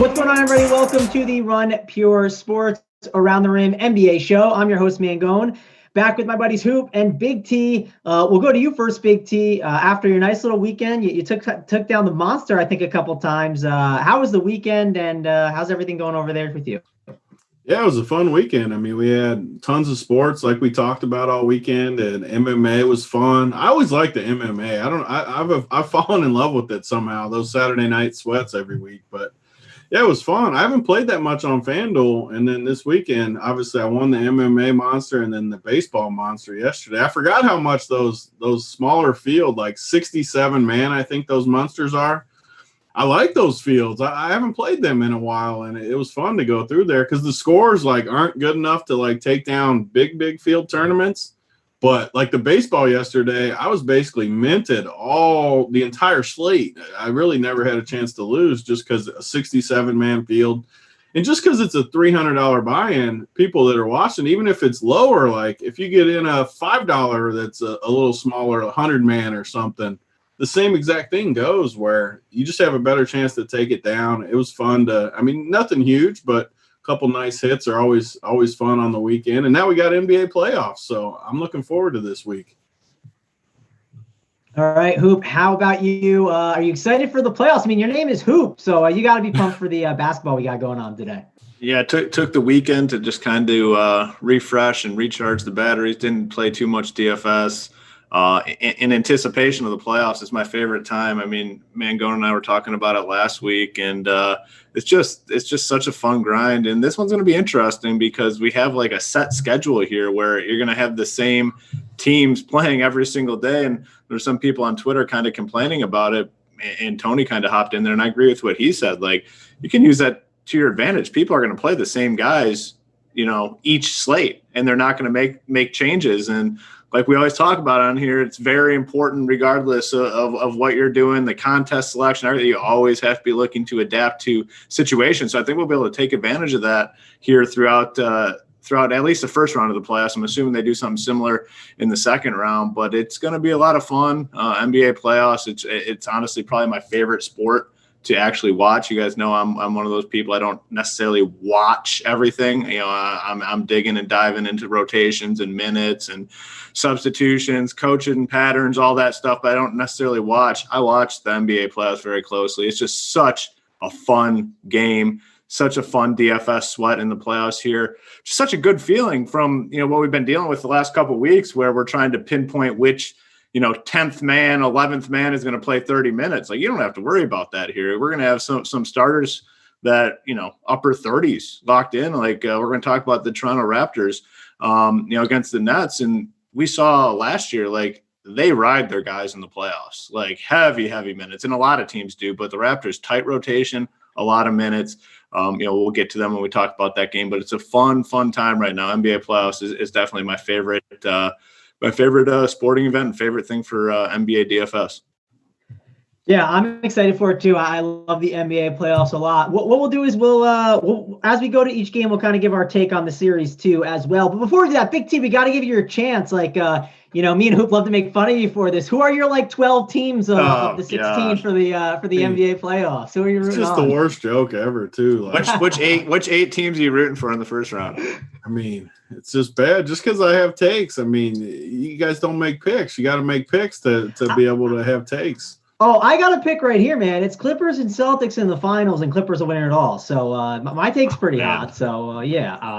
What's going on, everybody? Welcome to the Run Pure Sports Around the Rim NBA show. I'm your host, Mangone, back with my buddies Hoop and Big T. We'll go to you first, Big T. After your nice little weekend, you took down the Monster, I think, a couple times. How was the weekend, and how's everything going over there with you? Yeah, it was a fun weekend. I mean, we had tons of sports like we talked about all weekend, and MMA was fun. I always like the MMA. I've fallen in love with it somehow, those Saturday night sweats every week. But yeah, it was fun. I haven't played that much on FanDuel, and then this weekend, obviously, I won the MMA Monster and then the baseball Monster yesterday. I forgot how much those smaller field, like 67 man, I think those monsters are. I like those fields. I haven't played them in a while, and it was fun to go through there because the scores aren't good enough to take down big field tournaments. But like the baseball yesterday, I was basically minted the entire slate. I really never had a chance to lose just because a 67-man field. And just because it's a $300 buy-in, people that are watching, even if it's lower, like if you get in a $5 that's a little smaller, 100-man or something, the same exact thing goes where you just have a better chance to take it down. It was fun nothing huge, but couple nice hits are always fun on the weekend. And now we got NBA playoffs, so I'm looking forward to this week. All right, Hoop, how about you? Are you excited for the playoffs? I mean, your name is Hoop, so you got to be pumped for the basketball we got going on today. Yeah, took the weekend to just kind of refresh and recharge the batteries. Didn't play too much DFS. In anticipation of the playoffs, it's my favorite time. I mean, Mangone and I were talking about it last week, and it's just such a fun grind. And this one's going to be interesting because we have a set schedule here where you're going to have the same teams playing every single day. And there's some people on Twitter kind of complaining about it, and Tony kind of hopped in there, and I agree with what he said. You can use that to your advantage. People are going to play the same guys, each slate, and they're not going to make changes. And like we always talk about on here, it's very important regardless of what you're doing, the contest selection, everything. You always have to be looking to adapt to situations. So I think we'll be able to take advantage of that here throughout at least the first round of the playoffs. I'm assuming they do something similar in the second round, but it's going to be a lot of fun. NBA playoffs, it's honestly probably my favorite sport to actually watch. You guys know I'm one of those people. I don't necessarily watch everything. I'm digging and diving into rotations and minutes and substitutions, coaching patterns, all that stuff, but I don't necessarily watch. I watch the NBA playoffs very closely. It's just such a fun game, such a fun DFS sweat in the playoffs here. Just such a good feeling from, what we've been dealing with the last couple of weeks where we're trying to pinpoint which 10th man, 11th man is going to play 30 minutes. You don't have to worry about that here. We're going to have some starters that, upper 30s locked in. We're going to talk about the Toronto Raptors, against the Nets. And we saw last year, they ride their guys in the playoffs, heavy minutes. And a lot of teams do, but the Raptors, tight rotation, a lot of minutes. We'll get to them when we talk about that game, but it's a fun time right now. NBA playoffs is definitely my favorite sporting event and favorite thing for NBA DFS. Yeah, I'm excited for it too. I love the NBA playoffs a lot. What we'll do is we'll as we go to each game, we'll kind of give our take on the series too as well. But before we do that, Big T, we got to give you your chance. Me and Hoop love to make fun of you for this. Who are your 12 teams of the 16 for the NBA playoffs? Who are you rooting on? It's just the worst joke ever too. Which eight teams are you rooting for in the first round? I mean, it's just bad just because I have takes. I mean, you guys don't make picks. You got to make picks to be able to have takes. Oh, I got a pick right here, man. It's Clippers and Celtics in the finals, and Clippers will win it all. So my take's pretty hot. So,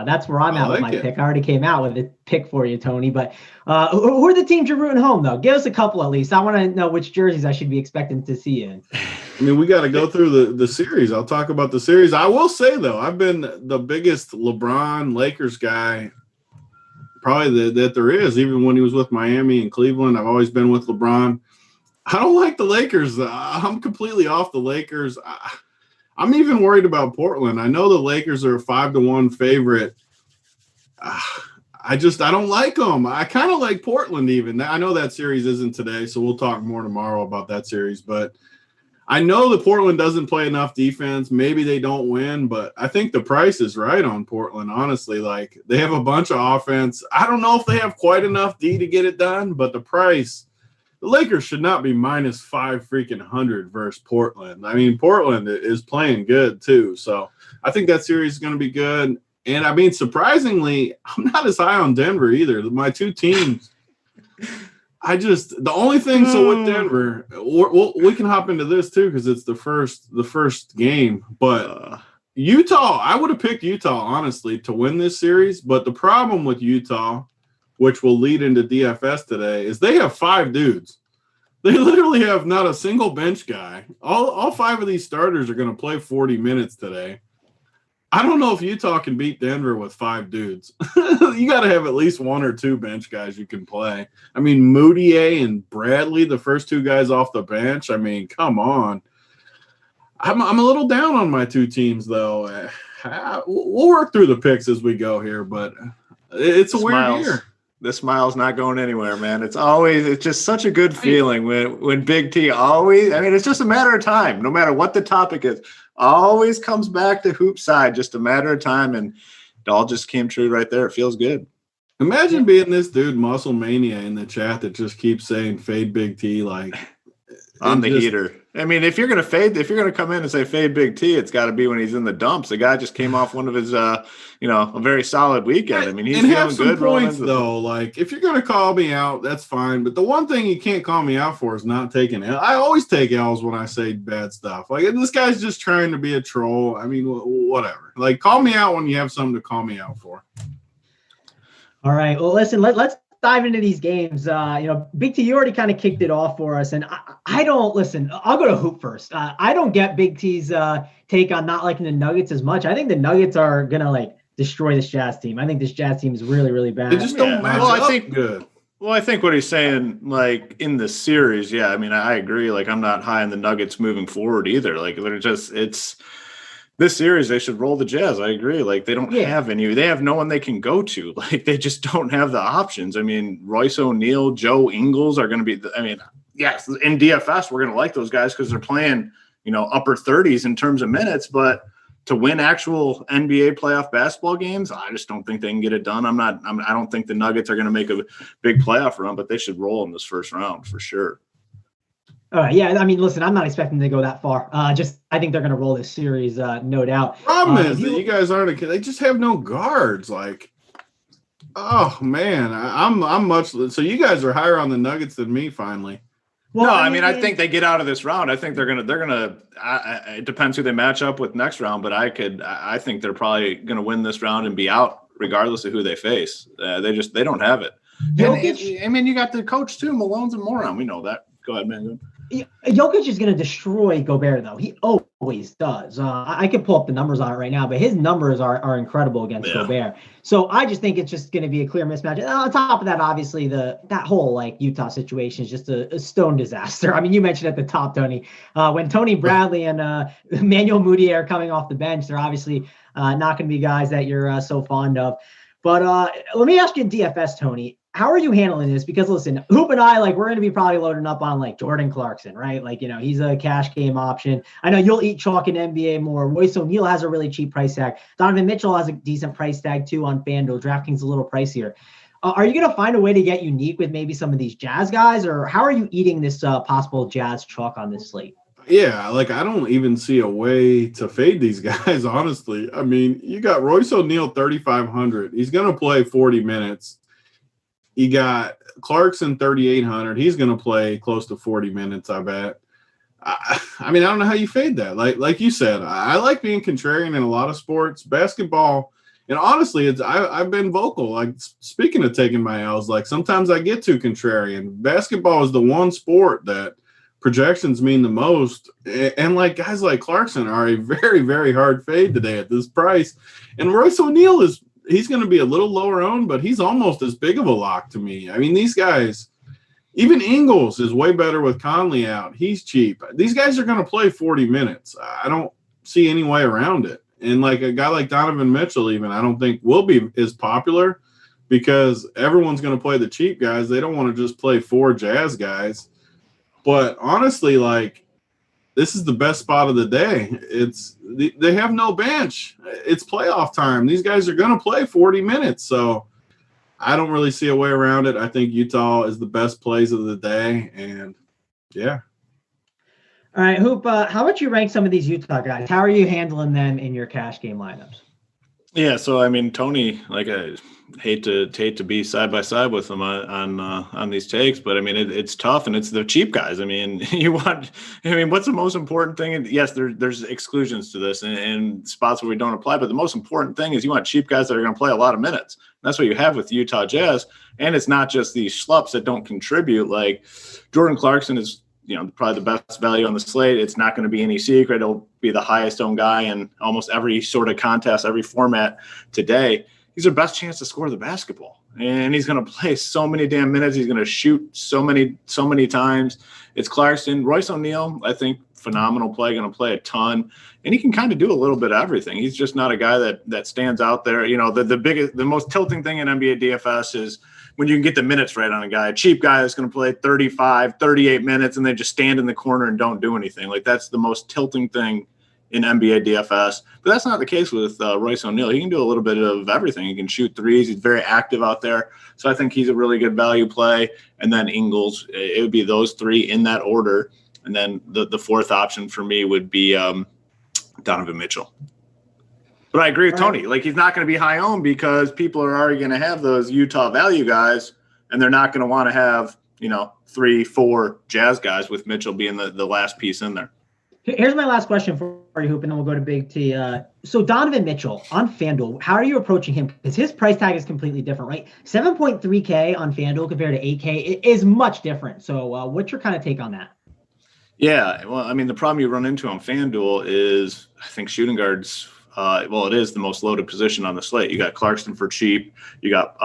that's where I'm at with my pick. I already came out with a pick for you, Tony. But who are the teams you're rooting home, though? Give us a couple at least. I want to know which jerseys I should be expecting to see in. I mean, we got to go through the series. I'll talk about the series. I will say, though, I've been the biggest LeBron Lakers guy probably that there is. Even when he was with Miami and Cleveland, I've always been with LeBron. I don't like the Lakers. I'm completely off the Lakers. I'm even worried about Portland. I know the Lakers are a 5-1 favorite. I don't like them. I kind of like Portland even. I know that series isn't today, so we'll talk more tomorrow about that series. But I know that Portland doesn't play enough defense. Maybe they don't win, but I think the price is right on Portland, honestly. They have a bunch of offense. I don't know if they have quite enough D to get it done, but the price the Lakers should not be -5 freaking 100 versus Portland. I mean, Portland is playing good too. So I think that series is going to be good. And I mean, surprisingly, I'm not as high on Denver either. My two teams, the only thing, so with Denver, we can hop into this too because it's the first game. But Utah, I would have picked Utah, honestly, to win this series. But the problem with Utah, which will lead into DFS today, is they have 5 dudes. They literally have not a single bench guy. All 5 of these starters are going to play 40 minutes today. I don't know if Utah can beat Denver with 5 dudes. You got to have at least 1 or 2 bench guys you can play. I mean, Moutier and Bradley, the first 2 guys off the bench. I mean, come on. I'm a little down on my 2 teams, though. We'll work through the picks as we go here, but it's a weird year. The smile's not going anywhere, man. It's just such a good feeling when Big T it's just a matter of time, no matter what the topic is, always comes back to hoop side, just a matter of time. And it all just came true right there. It feels good. Imagine being this dude, Muscle Mania, in the chat that just keeps saying fade Big T, like on the heater. I mean, if you're going to come in and say fade Big T, it's got to be when he's in the dumps. The guy just came off one of his, a very solid weekend. I mean, he's feeling good. Points though, like if you're going to call me out, that's fine. But the one thing you can't call me out for is not taking L. I always take L's when I say bad stuff. Like this guy's just trying to be a troll. I mean, whatever. Like call me out when you have something to call me out for. All right. Well, listen. Let's dive into these games. Big T, you already kind of kicked it off for us, and I don't listen. I'll go to hoop first. I don't get Big T's take on not liking the Nuggets as much. I think the Nuggets are gonna destroy this Jazz team. I think this Jazz team is really, really bad. They just don't match up good. Well, I think what he's saying, like in the series, yeah. I mean, I agree. Like I'm not high on the Nuggets moving forward either. Like it's. This series, they should roll the Jazz. I agree. Like, they don't have any. They have no one they can go to. Like, they just don't have the options. I mean, Royce O'Neal, Joe Ingles are going to be yes, in DFS, we're going to like those guys because they're playing, upper 30s in terms of minutes. But to win actual NBA playoff basketball games, I just don't think they can get it done. I don't think the Nuggets are going to make a big playoff run, but they should roll in this first round for sure. All right, yeah. I mean, listen, I'm not expecting them to go that far. I think they're going to roll this series, no doubt. Problem is that you guys aren't. They just have no guards. Like, oh man, I'm much. So you guys are higher on the Nuggets than me. Finally. Well, no, I think they get out of this round. I think they're gonna. It depends who they match up with next round, but I think they're probably gonna win this round and be out regardless of who they face. They don't have it. And, you got the coach too. Malone's a moron. We know that. Go ahead, man. Jokic is going to destroy Gobert, though. He always does. I could pull up the numbers on it right now, but his numbers are incredible against Gobert. So I just think it's just going to be a clear mismatch. And on top of that, obviously, that whole Utah situation is just a stone disaster. I mean, you mentioned at the top, Tony, when Tony Bradley and Emmanuel Moutier are coming off the bench, they're obviously not going to be guys that you're so fond of. But let me ask you in DFS, Tony. How are you handling this? Because listen, Hoop and I, we're going to be probably loading up on Jordan Clarkson, right? He's a cash game option. I know you'll eat chalk in NBA more. Royce O'Neal has a really cheap price tag. Donovan Mitchell has a decent price tag too on FanDuel. Draftkings a little pricier. Are you going to find a way to get unique with maybe some of these Jazz guys, or how are you eating this possible Jazz chalk on this slate? Yeah, I don't even see a way to fade these guys, honestly. I mean, you got Royce O'Neal, 3,500. He's going to play 40 minutes. You got Clarkson, 3,800. He's going to play close to 40 minutes, I bet. I mean, I don't know how you fade that. Like you said, I like being contrarian in a lot of sports. Basketball, and honestly, I've been vocal. Speaking of taking my L's, sometimes I get too contrarian. Basketball is the one sport that projections mean the most. And guys like Clarkson are a very, very hard fade today at this price. And Royce O'Neal he's going to be a little lower owned, but he's almost as big of a lock to me. I mean, these guys, even Ingles is way better with Conley out. He's cheap. These guys are going to play 40 minutes. I don't see any way around it. And a guy like Donovan Mitchell, even, I don't think will be as popular because everyone's going to play the cheap guys. They don't want to just play 4 Jazz guys. But honestly, this is the best spot of the day. They have no bench. It's playoff time. These guys are going to play 40 minutes. So I don't really see a way around it. I think Utah is the best plays of the day, and yeah. All right, Hoop, how about you rank some of these Utah guys? How are you handling them in your cash game lineups? Yeah, so I mean, Tony, like I hate to be side by side with him on these takes, but I mean it's tough, and it's the cheap guys. I mean, what's the most important thing? And yes, there's exclusions to this and spots where we don't apply, but the most important thing is you want cheap guys that are going to play a lot of minutes. And that's what you have with the Utah Jazz, and it's not just these schlups that don't contribute. Like Jordan Clarkson is, probably the best value on the slate. It's not going to be any secret. It'll be the highest owned guy in almost every sort of contest, every format today. He's their best chance to score the basketball. And he's going to play so many damn minutes. He's going to shoot so many times. It's Clarkson. Royce O'Neal, I think, phenomenal play, going to play a ton. And he can kind of do a little bit of everything. He's just not a guy that stands out there. The most tilting thing in NBA DFS is when you can get the minutes right on a guy. A cheap guy that's going to play 35, 38 minutes, and they just stand in the corner and don't do anything. Like, that's the most tilting thing in NBA DFS. But that's not the case with Royce O'Neal. He can do a little bit of everything. He can shoot threes. He's very active out there. So I think he's a really good value play. And then Ingles, it would be those three in that order. And then the fourth option for me would be Donovan Mitchell. But I agree with Tony. Like, he's not going to be high owned because people are already going to have those Utah value guys, and they're not going to want to have, 3-4 Jazz guys with Mitchell being the last piece in there. Here's my last question for you, Hoop, and then we'll go to Big T. So Donovan Mitchell on FanDuel, how are you approaching him? Because his price tag is completely different, right? 7.3K on FanDuel compared to 8K. It is much different. So what's your kind of take on that? Yeah, well, I mean, the problem you run into on FanDuel is, I think, shooting guards. It is the most loaded position on the slate. You got Clarkson for cheap. You got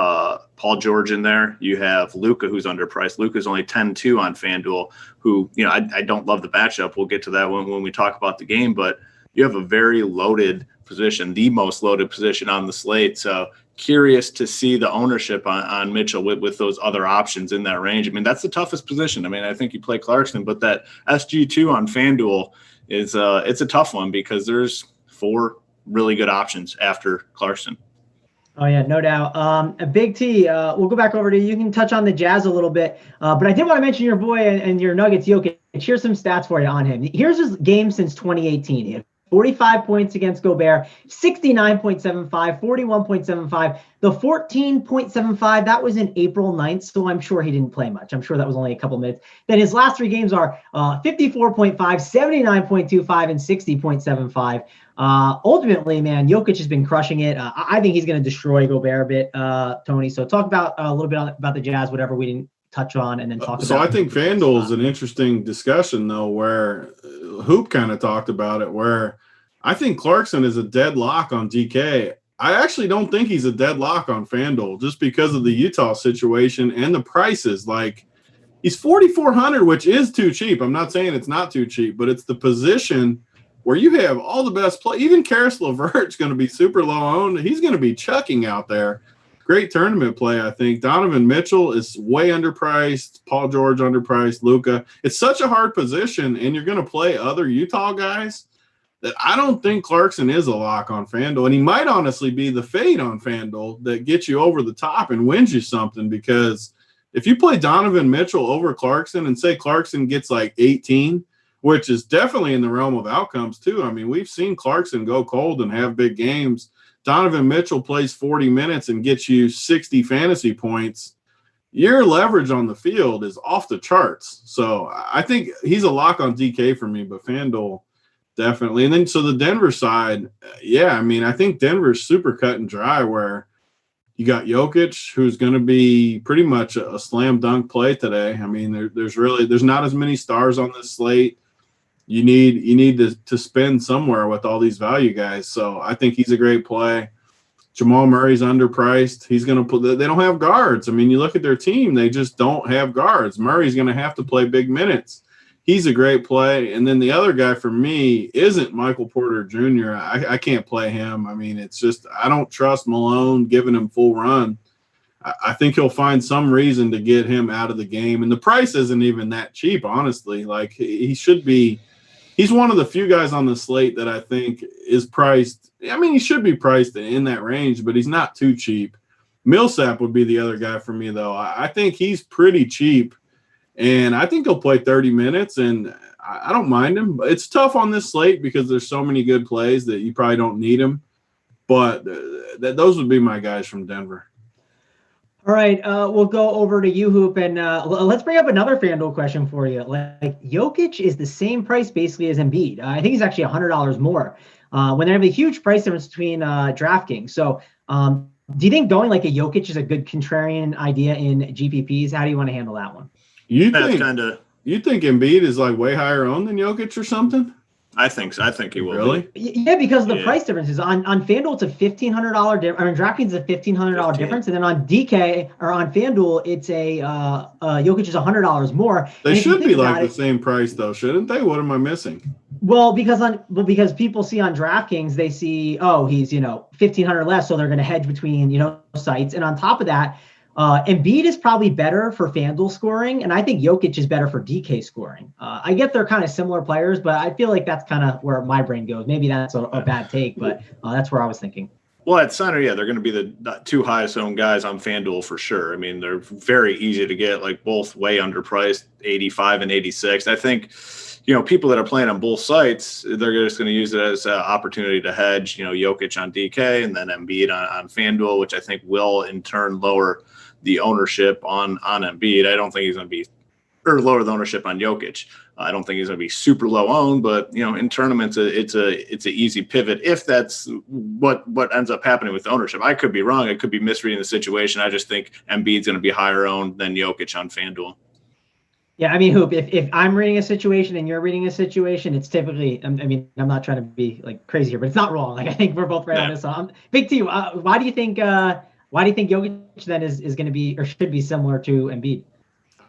Paul George in there. You have Luka, who's underpriced. Luka's only 10-2 on FanDuel, who, I don't love the matchup. We'll get to that when we talk about the game, but you have a very loaded position, the most loaded position on the slate. So curious to see the ownership on Mitchell with those other options in that range. I mean, that's the toughest position. I mean, I think you play Clarkson, but that SG2 on FanDuel is it's a tough one because there's 4 really good options after Clarkson. Oh, yeah, no doubt. Big T, we'll go back over to you. You can touch on the Jazz a little bit, but I did want to mention your boy and your Nuggets, Jokic. Here's some stats for you on him. Here's his game since 2018. He had 45 points against Gobert, 69.75, 41.75. The 14.75, that was in April 9th, so I'm sure he didn't play much. I'm sure that was only a couple minutes. Then his last 3 games are 54.5, 79.25, and 60.75. Ultimately, man, Jokic has been crushing it. I think he's going to destroy Gobert a bit, Tony. So talk about a little bit about the Jazz, whatever we didn't touch on, and then talk about. So I think FanDuel is an interesting discussion, though, where Hoop kind of talked about it, where I think Clarkson is a deadlock on DK. I actually don't think he's a deadlock on FanDuel just because of the Utah situation and the prices. Like, he's 4,400, which is too cheap. I'm not saying it's not too cheap, but it's the position where you have all the best play. Even Karis LeVert's going to be super low owned. He's going to be chucking out there. Great tournament play, I think. Donovan Mitchell is way underpriced. Paul George underpriced. Luka. It's such a hard position, and you're going to play other Utah guys that I don't think Clarkson is a lock on FanDuel. And he might honestly be the fade on FanDuel that gets you over the top and wins you something, because if you play Donovan Mitchell over Clarkson and say Clarkson gets like 18, which is definitely in the realm of outcomes too. I mean, we've seen Clarkson go cold and have big games. Donovan Mitchell plays 40 minutes and gets you 60 fantasy points. Your leverage on the field is off the charts. So I think he's a lock on DK for me, but FanDuel definitely. And then so the Denver side, yeah, I mean, I think Denver's super cut and dry, where you got Jokic, who's going to be pretty much a slam dunk play today. I mean, there's not as many stars on this slate. You need to spend somewhere with all these value guys. So I think he's a great play. Jamal Murray's underpriced. He's going to they don't have guards. I mean, you look at their team, they just don't have guards. Murray's going to have to play big minutes. He's a great play. And then the other guy for me isn't Michael Porter Jr. I can't play him. I mean, it's just I don't trust Malone giving him full run. I think he'll find some reason to get him out of the game. And the price isn't even that cheap, honestly. Like, he should be – he's one of the few guys on the slate that I think is priced – I mean, he should be priced in that range, but he's not too cheap. Millsap would be the other guy for me, though. I think he's pretty cheap, and I think he'll play 30 minutes, and I don't mind him. It's tough on this slate because there's so many good plays that you probably don't need him, but those would be my guys from Denver. All right, we'll go over to you, Hoop, and let's bring up another FanDuel question for you. Like, Jokic is the same price basically as Embiid. I think he's actually $100 more. When they have a huge price difference between DraftKings. So, do you think going like a Jokic is a good contrarian idea in GPPs? How do you want to handle that one? You think Embiid is like way higher owned than Jokic or something? I think so. I think he will. Really? Yeah, because of the price differences. On FanDuel, it's a $1,500 difference. I mean, DraftKings is a $1,500 difference, and then on DK or on FanDuel, it's a Jokic is $100 more. They should be like the same price, though, shouldn't they? What am I missing? Well, because people see on DraftKings, they see, oh, he's $1,500 less, so they're going to hedge between sites, and on top of that, Embiid is probably better for FanDuel scoring, and I think Jokic is better for DK scoring. I get they're kind of similar players, but I feel like that's kind of where my brain goes. Maybe that's a bad take, but that's where I was thinking. Well, at center, yeah, they're going to be the two highest owned guys on FanDuel for sure. I mean, they're very easy to get, like both way underpriced, 85 and 86. I think, people that are playing on both sites, they're just going to use it as an opportunity to hedge, Jokic on DK and then Embiid on FanDuel, which I think will in turn lower the ownership on Embiid. I don't think he's going to be, or lower the ownership on Jokic. I don't think he's going to be super low owned, but in tournaments, it's an easy pivot if that's what ends up happening with ownership. I could be wrong. I could be misreading the situation. I just think Embiid's going to be higher owned than Jokic on FanDuel. Yeah, I mean, Hoop, if I'm reading a situation and you're reading a situation, it's typically, I mean, I'm not trying to be like crazy here, but it's not wrong. Like, I think we're both right on this. So Big T, why do you think Jokic then is going to be or should be similar to Embiid?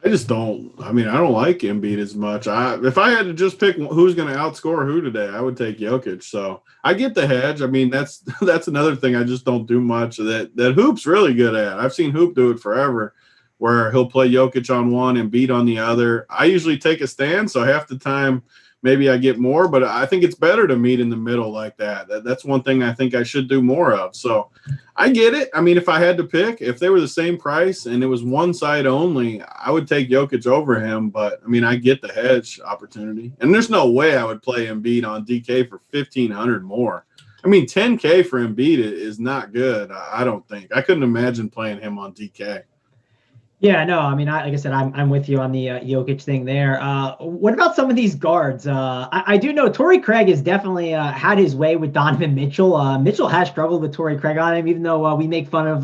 I don't like Embiid as much. If I had to just pick who's going to outscore who today, I would take Jokic. So I get the hedge. I mean, that's another thing I just don't do much that Hoop's really good at. I've seen Hoop do it forever, where he'll play Jokic on one and Embiid on the other. I usually take a stand, so half the time maybe I get more, but I think it's better to meet in the middle like that. That's one thing I think I should do more of. So I get it. I mean, if I had to pick, if they were the same price and it was one side only, I would take Jokic over him. But, I mean, I get the hedge opportunity. And there's no way I would play Embiid on DK for $1,500 more. I mean, $10K for Embiid is not good, I don't think. I couldn't imagine playing him on DK. Yeah, no, I mean, like I said, I'm with you on the Jokic thing there. What about some of these guards? I do know Torrey Craig has definitely had his way with Donovan Mitchell. Mitchell has struggled with Torrey Craig on him, even though we make fun of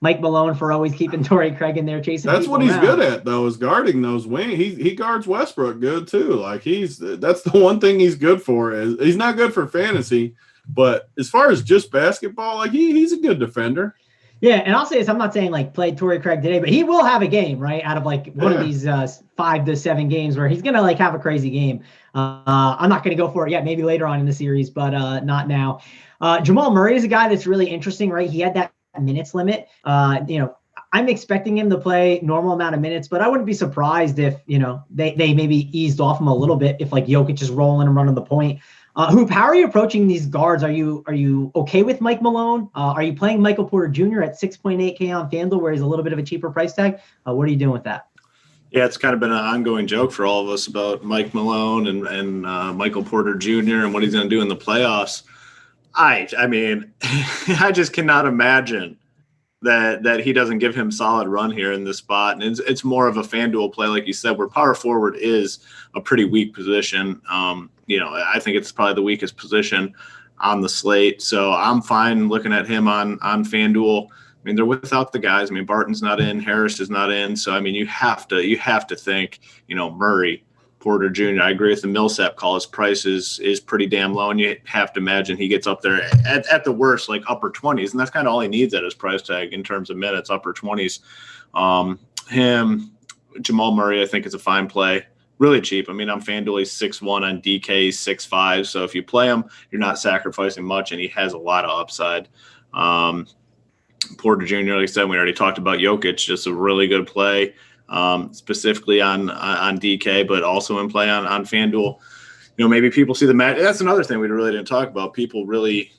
Mike Malone for always keeping Torrey Craig in there chasing. That's what he's around. good at, though, is guarding those wings. He guards Westbrook good too. Like that's the one thing he's good for. Is he's not good for fantasy, but as far as just basketball, like he's a good defender. Yeah, and I'll say this, I'm not saying like play Torrey Craig today, but he will have a game, right, out of like one of these 5 to 7 games where he's going to like have a crazy game. I'm not going to go for it yet, maybe later on in the series, but not now. Jamal Murray is a guy that's really interesting, right? He had that minutes limit. I'm expecting him to play normal amount of minutes, but I wouldn't be surprised if, they maybe eased off him a little bit if like Jokic is rolling and running the point. Hoop, how are you approaching these guards? Are you okay with Mike Malone? Are you playing Michael Porter Jr. at 6.8K on FanDuel, where he's a little bit of a cheaper price tag? What are you doing with that? Yeah, it's kind of been an ongoing joke for all of us about Mike Malone and Michael Porter Jr. and what he's going to do in the playoffs. I mean, I just cannot imagine that he doesn't give him solid run here in this spot. And it's more of a FanDuel play, like you said, where power forward is a pretty weak position. I think it's probably the weakest position on the slate. So I'm fine looking at him on FanDuel. I mean, they're without the guys. I mean, Barton's not in, Harris is not in. So, I mean, you have to think, Murray, Porter Jr. I agree with the Millsap call. His price is pretty damn low, and you have to imagine he gets up there at the worst, like upper 20s, and that's kind of all he needs at his price tag in terms of minutes, upper 20s. Jamal Murray, I think, is a fine play. Really cheap. I mean, on FanDuel, he's 6'1", on DK, he's 6'5". So if you play him, you're not sacrificing much, and he has a lot of upside. Porter Jr., like I said, we already talked about Jokic, just a really good play. Specifically on DK, but also in play on FanDuel. Maybe people see the match. That's another thing we really didn't talk about. People really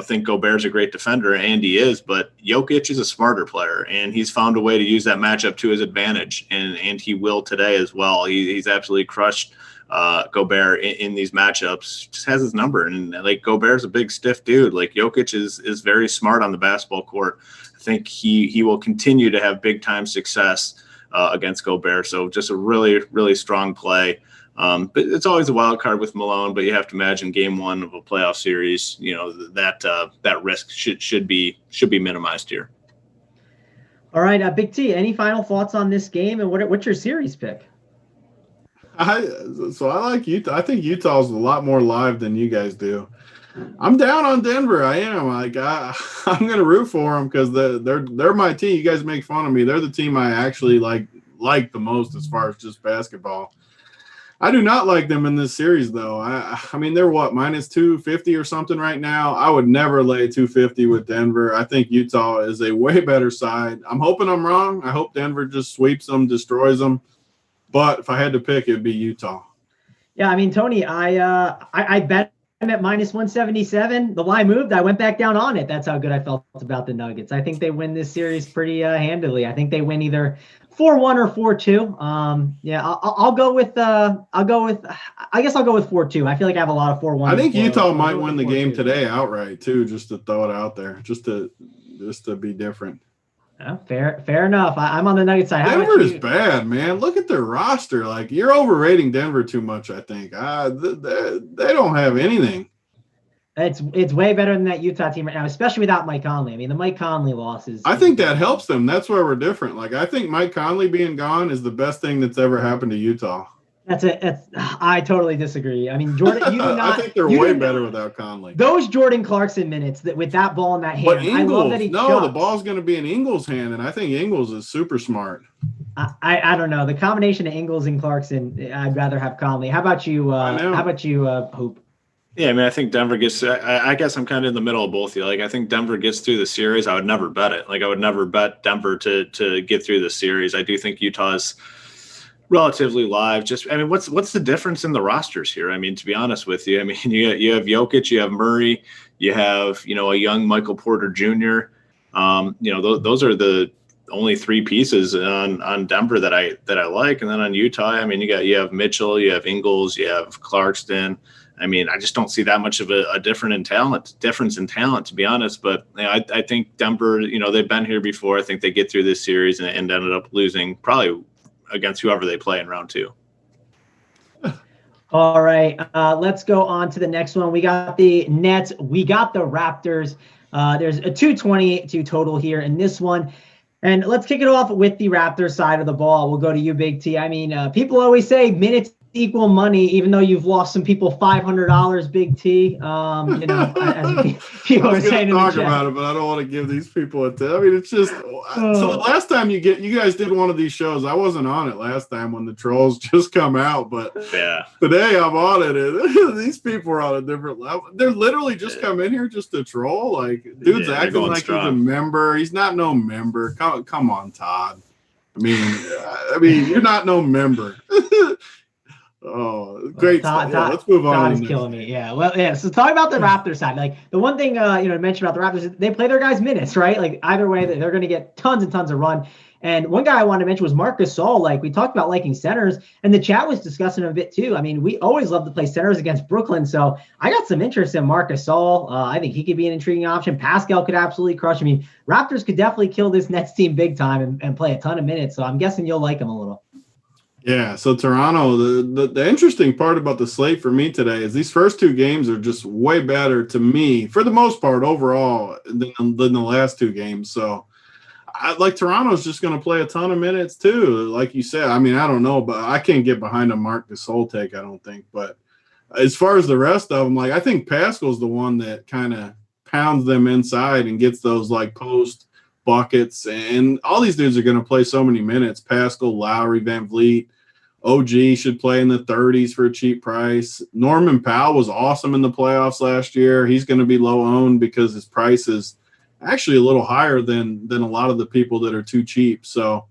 think Gobert's a great defender, and he is, but Jokic is a smarter player, and he's found a way to use that matchup to his advantage, and he will today as well. He's absolutely crushed Gobert in these matchups. Just has his number, and like Gobert's a big stiff dude. Like Jokic is very smart on the basketball court. I think he will continue to have big time success against Gobert. So just a really, really strong play. But it's always a wild card with Malone, but you have to imagine game one of a playoff series, that risk should be minimized here. All right, Big T, any final thoughts on this game, and what's your series pick? I like Utah. I think Utah's a lot more live than you guys do. I'm down on Denver. I am. I'm going to root for them because they're my team. You guys make fun of me. They're the team I actually like the most as far as just basketball. I do not like them in this series, though. I mean, they're what, minus 250 or something right now? I would never lay 250 with Denver. I think Utah is a way better side. I'm hoping I'm wrong. I hope Denver just sweeps them, destroys them. But if I had to pick, it would be Utah. Yeah, I mean, Tony, I bet him at minus 177. The line moved. I went back down on it. That's how good I felt about the Nuggets. I think they win this series pretty handily. I think they win either 4-1 or 4-2. Yeah, I'll go with 4-2. I feel like I have a lot of 4-1. I think Utah might win the game today outright too, just to throw it out there, just to be different. Yeah, fair enough. I'm on the Nuggets side. Denver is bad, man. Look at their roster. Like, you're overrating Denver too much, I think. They don't have anything. It's way better than that Utah team right now, especially without Mike Conley. I mean, the Mike Conley losses. I think that helps them. That's where we're different. Like, I think Mike Conley being gone is the best thing that's ever happened to Utah. I totally disagree. I mean, Jordan, you do not. I think they're way better without Conley. Those Jordan Clarkson minutes with that ball in that hand. But Ingles, I love that the ball's going to be in Ingles' hand, and I think Ingles is super smart. I don't know. The combination of Ingles and Clarkson, I'd rather have Conley. How about you? Hoop? Yeah, I mean, I think Denver gets. I guess I'm kind of in the middle of both of you. Like, I think Denver gets through the series. I would never bet it. Like, I would never bet Denver to get through the series. I do think Utah is relatively live. Just, I mean, what's the difference in the rosters here? I mean, to be honest with you, I mean, you have Jokic, you have Murray, you have a young Michael Porter Jr. Those are the only three pieces on Denver that I like, and then on Utah, I mean, you have Mitchell, you have Ingles, you have Clarkson. I mean, I just don't see that much of a difference in talent, to be honest. But I think Denver, they've been here before. I think they get through this series and ended up losing probably against whoever they play in round 2. All right, let's go on to the next one. We got the Nets. We got the Raptors. There's a 222 total here in this one. And let's kick it off with the Raptors side of the ball. We'll go to you, Big T. I mean, people always say minutes equal money, even though you've lost some people $500, Big T. As people are saying in the chat. Talk about it, but I don't want to give these people a tip. I mean, it's just so the last time you guys did one of these shows, I wasn't on it last time when the trolls just come out, but yeah, today I'm on it, and these people are on a different level. They're literally just come in here just to troll. Like, dude's acting like strong. He's a member. He's not no member. Come on, Todd. I mean, you're not no member. Oh, great stuff. Yeah, let's move on. Todd is killing me. Yeah. Well, yeah. So talking about the Raptors side, like the one thing to mention about the Raptors is they play their guys minutes, right? Like either way, they're going to get tons and tons of run. And one guy I wanted to mention was Marc Gasol. Like we talked about liking centers, and the chat was discussing him a bit too. I mean, we always love to play centers against Brooklyn, so I got some interest in Marc Gasol. I think he could be an intriguing option. Pascal could absolutely crush. I mean, Raptors could definitely kill this Nets team big time and play a ton of minutes. So I'm guessing you'll like him a little. Yeah, so Toronto, the interesting part about the slate for me today is these first two games are just way better to me, for the most part, overall, than the last two games. So, Toronto's just going to play a ton of minutes, too. Like you said, I mean, I don't know, but I can't get behind a Marc Gasol take, I don't think. But as far as the rest of them, I think Pascal's the one that kind of pounds them inside and gets those, post buckets, and all these dudes are going to play so many minutes. Pascal, Lowry, Van Vliet, OG should play in the 30s for a cheap price. Norman Powell was awesome in the playoffs last year. He's going to be low owned because his price is actually a little higher than a lot of the people that are too cheap. So,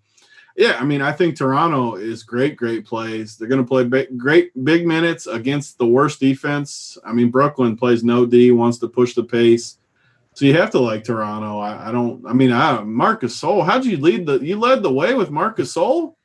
Yeah, I mean, I think Toronto is great plays. They're going to play great big minutes against the worst defense. I mean, Brooklyn plays no D, wants to push the pace. So you have to like Toronto. Marc Gasol, you led the way with Marc Gasol?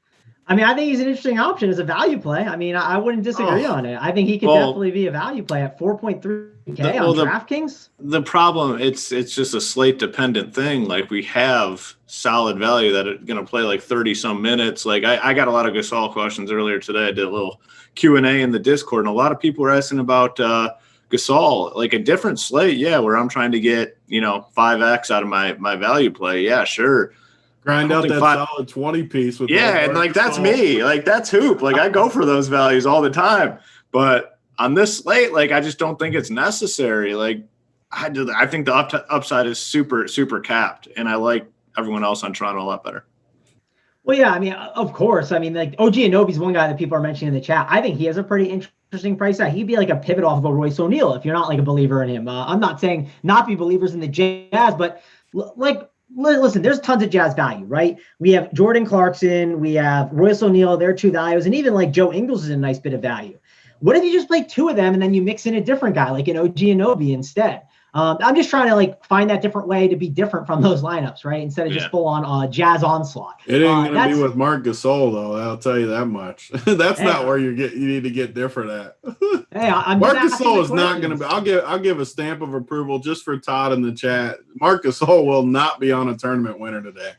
I mean, I think he's an interesting option as a value play. I mean, I wouldn't disagree on it. I think he could definitely be a value play at 4.3K on DraftKings. The problem, it's just a slate dependent thing. Like, we have solid value that are going to play like 30 some minutes. Like, I got a lot of Gasol questions earlier today. I did a little Q&A in the Discord, and a lot of people were asking about Gasol, like a different slate. Yeah, where I'm trying to get 5x out of my value play. Yeah, sure. Grind out that solid 20 piece with and like that's me. Like, that's hoop. Like, I go for those values all the time. But on this slate, like, I just don't think it's necessary. Like, I think the upside is super, super capped, and I like everyone else on Toronto a lot better. Well, yeah, I mean, of course. I mean, like, OG Anunoby's one guy that people are mentioning in the chat. I think he has a pretty interesting price tag. He'd be like a pivot off of a Royce O'Neal if you're not like a believer in him. I'm not saying not be believers in the Jazz, but listen, there's tons of Jazz value, right? We have Jordan Clarkson, we have Royce O'Neal, they're two values, and even like Joe Ingles is a nice bit of value. What if you just play two of them and then you mix in a different guy like an OG Anunoby instead? I'm just trying to like find that different way to be different from those lineups, right? Instead of just full on Jazz onslaught. It ain't going to be with Marc Gasol, though. I'll tell you that much. That's not where you need to get different at. Hey, Marc Gasol is not going to be. I'll give a stamp of approval just for Todd in the chat. Marc Gasol will not be on a tournament winner today.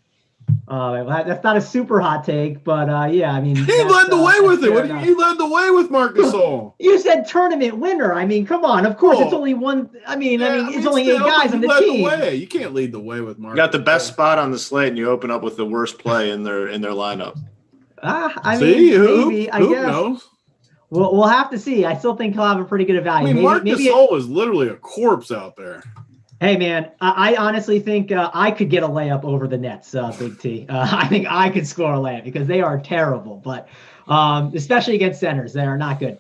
That's not a super hot take, but yeah, I mean, he led the way with it. He led the way with Marc Gasol. You said tournament winner. I mean, come on. Of course, it's only one. It's only 8 guys on the team. You can't lead the way with Marc. You got the best spot on the slate, and you open up with the worst play in their lineup. Maybe. I guess. Knows? We'll have to see. I still think he'll have a pretty good value. I mean, Marc Gasol is literally a corpse out there. Hey, man, I honestly think I could get a layup over the Nets, Big T. I think I could score a layup because they are terrible, but especially against centers, they are not good.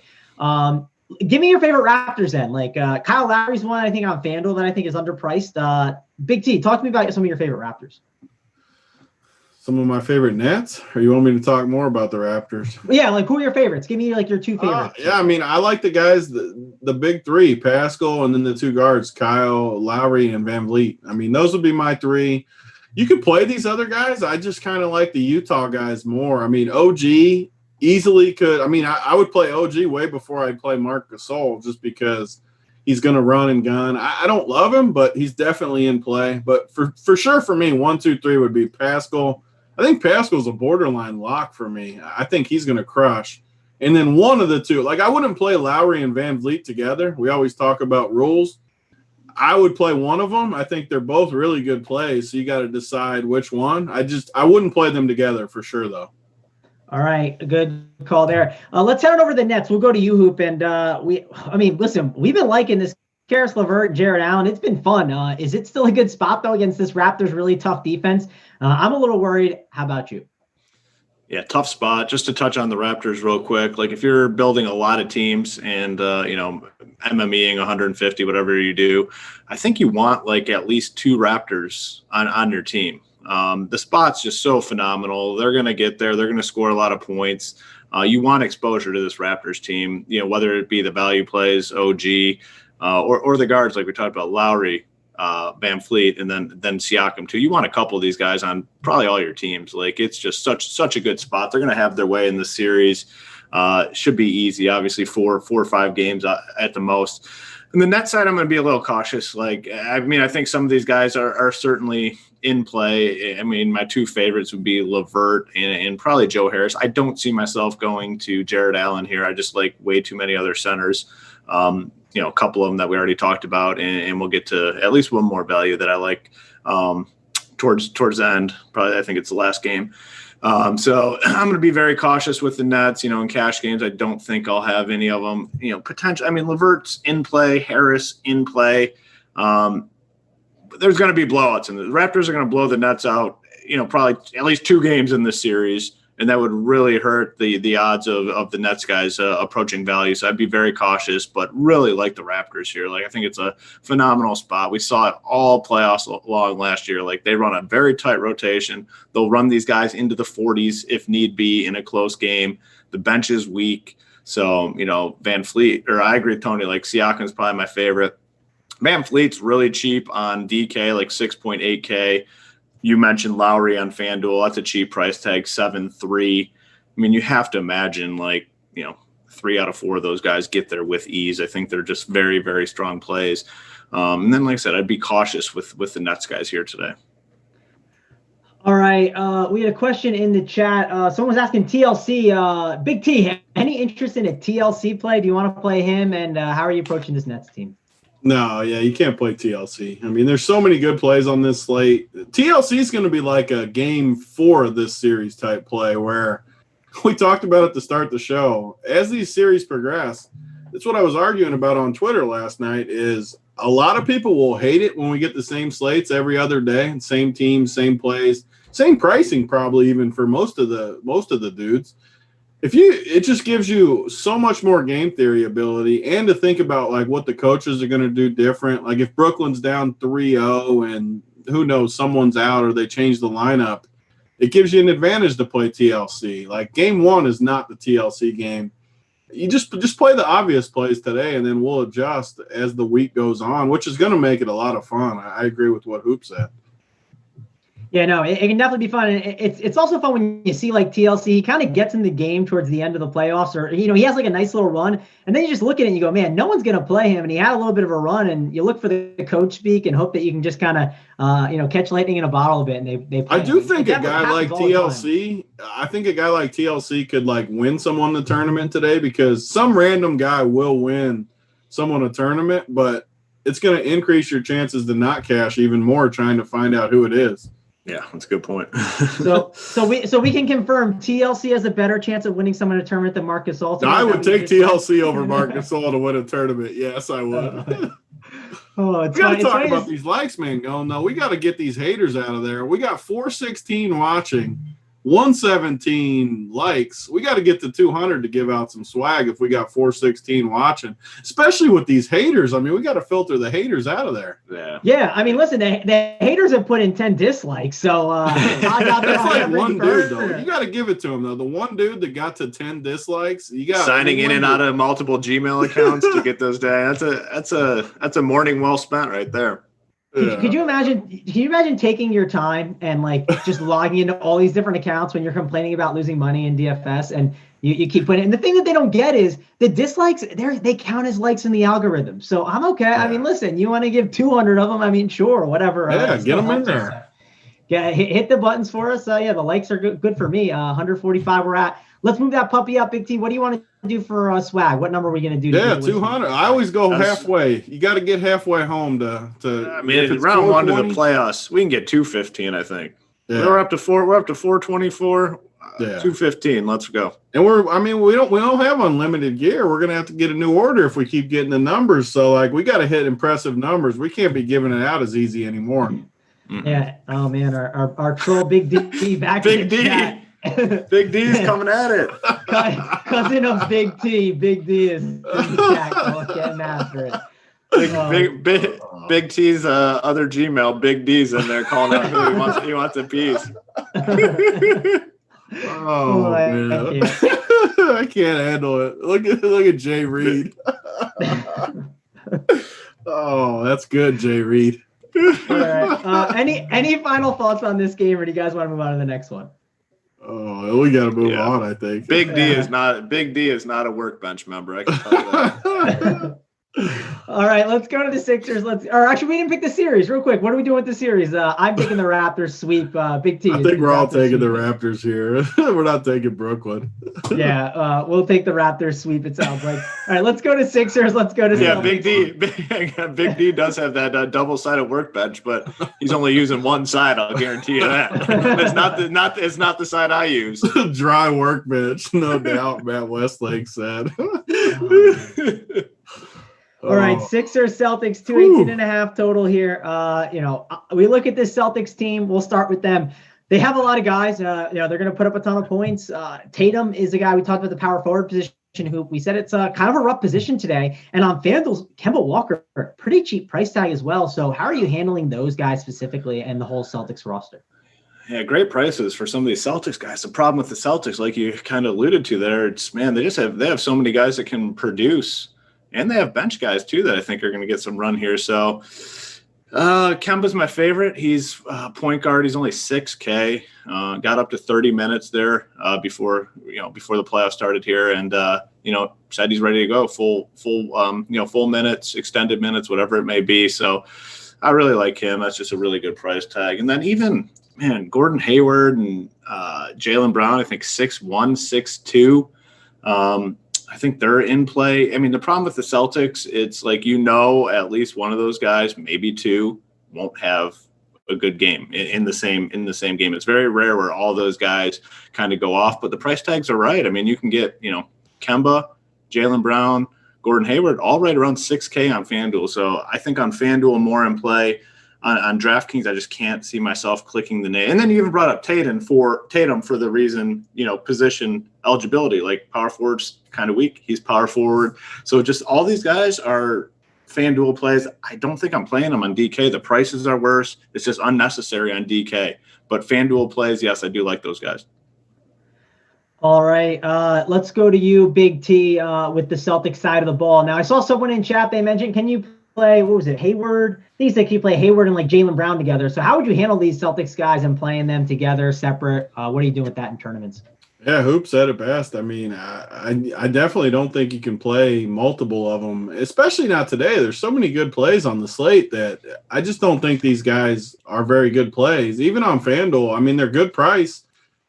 Give me your favorite Raptors then. Like Kyle Lowry's one, I think, on FanDuel that I think is underpriced. Big T, talk to me about some of your favorite Raptors. Some of my favorite Nets? Or you want me to talk more about the Raptors? Yeah, like who are your favorites? Give me like your two favorites. Yeah, I mean, I like the guys, the big three, Pascal, and then the two guards, Kyle, Lowry, and Van Vliet. I mean, those would be my three. You could play these other guys. I just kind of like the Utah guys more. I mean, OG easily could. I mean, I would play OG way before I'd play Marc Gasol just because he's going to run and gun. I don't love him, but he's definitely in play. But for sure for me, 1, 2, 3 would be Pascal. I think Pascal's a borderline lock for me. I think he's going to crush. And then one of the two, like I wouldn't play Lowry and Van Vliet together. We always talk about rules. I would play one of them. I think they're both really good plays. So you got to decide which one. I wouldn't play them together for sure, though. All right. Good call there. Let's head on over to the Nets. We'll go to you, Hoop. And listen, we've been liking this Karis LeVert, Jared Allen. It's been fun. Is it still a good spot, though, against this Raptors really tough defense? I'm a little worried. How about you? Yeah, tough spot. Just to touch on the Raptors real quick, like if you're building a lot of teams and, MMEing 150, whatever you do, I think you want like at least 2 Raptors on your team. The spot's just so phenomenal. They're going to get there. They're going to score a lot of points. You want exposure to this Raptors team, whether it be the value plays, OG, or the guards like we talked about, Lowry, Van Vliet, and then Siakam too. You want a couple of these guys on probably all your teams. Like it's just such a good spot. They're going to have their way in the series. Should be easy. Obviously 4 or 5 games at the most. And the net side, I'm going to be a little cautious. Like, I mean, I think some of these guys are certainly in play. I mean, my 2 favorites would be LeVert and probably Joe Harris. I don't see myself going to Jared Allen here. I just like way too many other centers. A couple of them that we already talked about, and we'll get to at least one more value that I like towards the end. Probably, I think it's the last game. So I'm going to be very cautious with the Nets. In cash games, I don't think I'll have any of them. Potential. I mean, LeVert's in play, Harris in play. There's going to be blowouts, and the Raptors are going to blow the Nets out. Probably at least 2 games in this series. and that would really hurt the odds of the Nets guys approaching value. So I'd be very cautious, but really like the Raptors here. Like, I think it's a phenomenal spot. We saw it all playoffs long last year. Like, they run a very tight rotation. They'll run these guys into the 40s if need be in a close game. The bench is weak. So, Van Fleet, or I agree with Tony, like Siakam's probably my favorite. Van Fleet's really cheap on DK, like 6.8K. You mentioned Lowry on FanDuel. That's a cheap price tag, 7.3. I mean, you have to imagine 3 out of 4 of those guys get there with ease. I think they're just very, very strong plays. And then, like I said, I'd be cautious with the Nets guys here today. All right. We had a question in the chat. Someone was asking TLC. Big T, any interest in a TLC play? Do you want to play him? And how are you approaching this Nets team? No, yeah, you can't play TLC. I mean, there's so many good plays on this slate. TLC is going to be like a game 4 of this series type play where we talked about at the start of the show. As these series progress, that's what I was arguing about on Twitter last night, is a lot of people will hate it when we get the same slates every other day, same teams, same plays, same pricing probably even for most of the dudes. It just gives you so much more game theory ability and to think about like what the coaches are going to do different. Like if Brooklyn's down 3-0 and who knows, someone's out or they change the lineup, it gives you an advantage to play TLC. Like game 1 is not the TLC game. You just play the obvious plays today and then we'll adjust as the week goes on, which is going to make it a lot of fun. I agree with what Hoop said. Yeah, no, it can definitely be fun. It's also fun when you see like TLC, he kind of gets in the game towards the end of the playoffs, or, he has like a nice little run. And then you just look at it and you go, man, no one's going to play him. And he had a little bit of a run, and you look for the coach speak and hope that you can just kind of, catch lightning in a bottle a bit. And they play I do him. think a guy like TLC, could like win someone the tournament today, because some random guy will win someone a tournament, but it's going to increase your chances to not cash even more trying to find out who it is. Yeah, that's a good point. so we can confirm TLC has a better chance of winning someone in a tournament than Marc Gasol. I would take TLC over Marc Gasol to win a tournament. Yes, I would. We got to talk about these likes, man. No, we got to get these haters out of there. We got 416 watching, 117 likes. We got to get to 200 to give out some swag if we got 416 watching, especially with these haters. I mean, we got to filter the haters out of there. Yeah. I mean, listen, the haters have put in 10 dislikes. So that's like one dude, though. You got to give it to him, though. The one dude that got to 10 dislikes, you got signing in and out of multiple Gmail accounts to get those down. That's a morning well spent right there. Yeah. Could you imagine taking your time and like just logging into all these different accounts when you're complaining about losing money in DFS, and you keep putting it. And the thing that they don't get is the dislikes, they count as likes in the algorithm. So I'm okay. Yeah. I mean, listen, you want to give 200 of them? I mean, sure, whatever. Yeah, get them in there. Yeah, hit the buttons for us. The likes are good for me. 145 we're at. Let's move that puppy up, Big T. What do you want to do for swag? What number are we going to do? Yeah, 200. I always go halfway. You got to get halfway home to. I mean, round 1 to the playoffs, we can get 215. I think. Yeah. We're up to 424. Yeah. 215. Let's go. And we don't have unlimited gear. We're gonna have to get a new order if we keep getting the numbers. So like we got to hit impressive numbers. We can't be giving it out as easy anymore. Mm-hmm. Yeah. Oh man, our troll Big D back. Big D. Big D's coming at it. Cousin of Big T. Big D is in the chat, getting after it. Big T's other Gmail. Big D's in there calling out who he wants a piece. Man. I can't handle it. Look at Jay Reed. Oh, that's good, Jay Reed. All right. Any final thoughts on this game, or do you guys want to move on to the next one? Oh, we got to move on, I think. Big D is not a workbench member. I can tell you that. All right, let's go to the Sixers. Actually, we didn't pick the series. Real quick, what are we doing with the series? I'm taking the Raptors sweep. Big T. I think we're all taking the Raptors here. We're not taking Brooklyn. Yeah, we'll take the Raptors sweep, it sounds like. All right, let's go to Sixers. Let's go to Celtics. Big D does have that double-sided workbench, but he's only using one side. I'll guarantee you that. It's not the side I use. Dry workbench, no doubt. Matt Westlake said. All right, Sixers-Celtics, 218.5 total here. We look at this Celtics team. We'll start with them. They have a lot of guys. They're going to put up a ton of points. Tatum is a guy we talked about, the power forward position, who we said it's kind of a rough position today. And on FanDuel's Kemba Walker, pretty cheap price tag as well. So how are you handling those guys specifically and the whole Celtics roster? Yeah, great prices for some of these Celtics guys. The problem with the Celtics, like you kind of alluded to there, they have so many guys that can produce, and they have bench guys too that I think are going to get some run here. So Kemba's my favorite. He's point guard. He's only 6K. Got up to 30 minutes there before the playoffs started here, and said he's ready to go full minutes, extended minutes, whatever it may be. So I really like him. That's just a really good price tag. And then even Gordon Hayward and Jaylen Brown, I think 6'1", 6'2". I think they're in play. I mean, the problem with the Celtics, it's like, at least one of those guys, maybe two, won't have a good game in the same game. It's very rare where all those guys kind of go off, but the price tags are right. I mean, you can get, Kemba, Jaylen Brown, Gordon Hayward, all right around 6K on FanDuel. So I think on FanDuel more in play. On DraftKings, I just can't see myself clicking the name. And then you even brought up Tatum for the reason, position eligibility, like power forward's kind of weak. He's power forward. So just all these guys are FanDuel plays. I don't think I'm playing them on DK. The prices are worse. It's just unnecessary on DK. But FanDuel plays, yes, I do like those guys. All right, let's go to you, Big T, with the Celtics side of the ball. Now, I saw someone in chat, they mentioned, can you play, what was it, Hayward? These that you play Hayward and like Jaylen Brown together. So how would you handle these Celtics guys and playing them together separate? What are you doing with that in tournaments? Yeah, Hoop said it best. I mean, I definitely don't think you can play multiple of them, especially not today. There's so many good plays on the slate that I just don't think these guys are very good plays. Even on FanDuel, I mean, they're good price,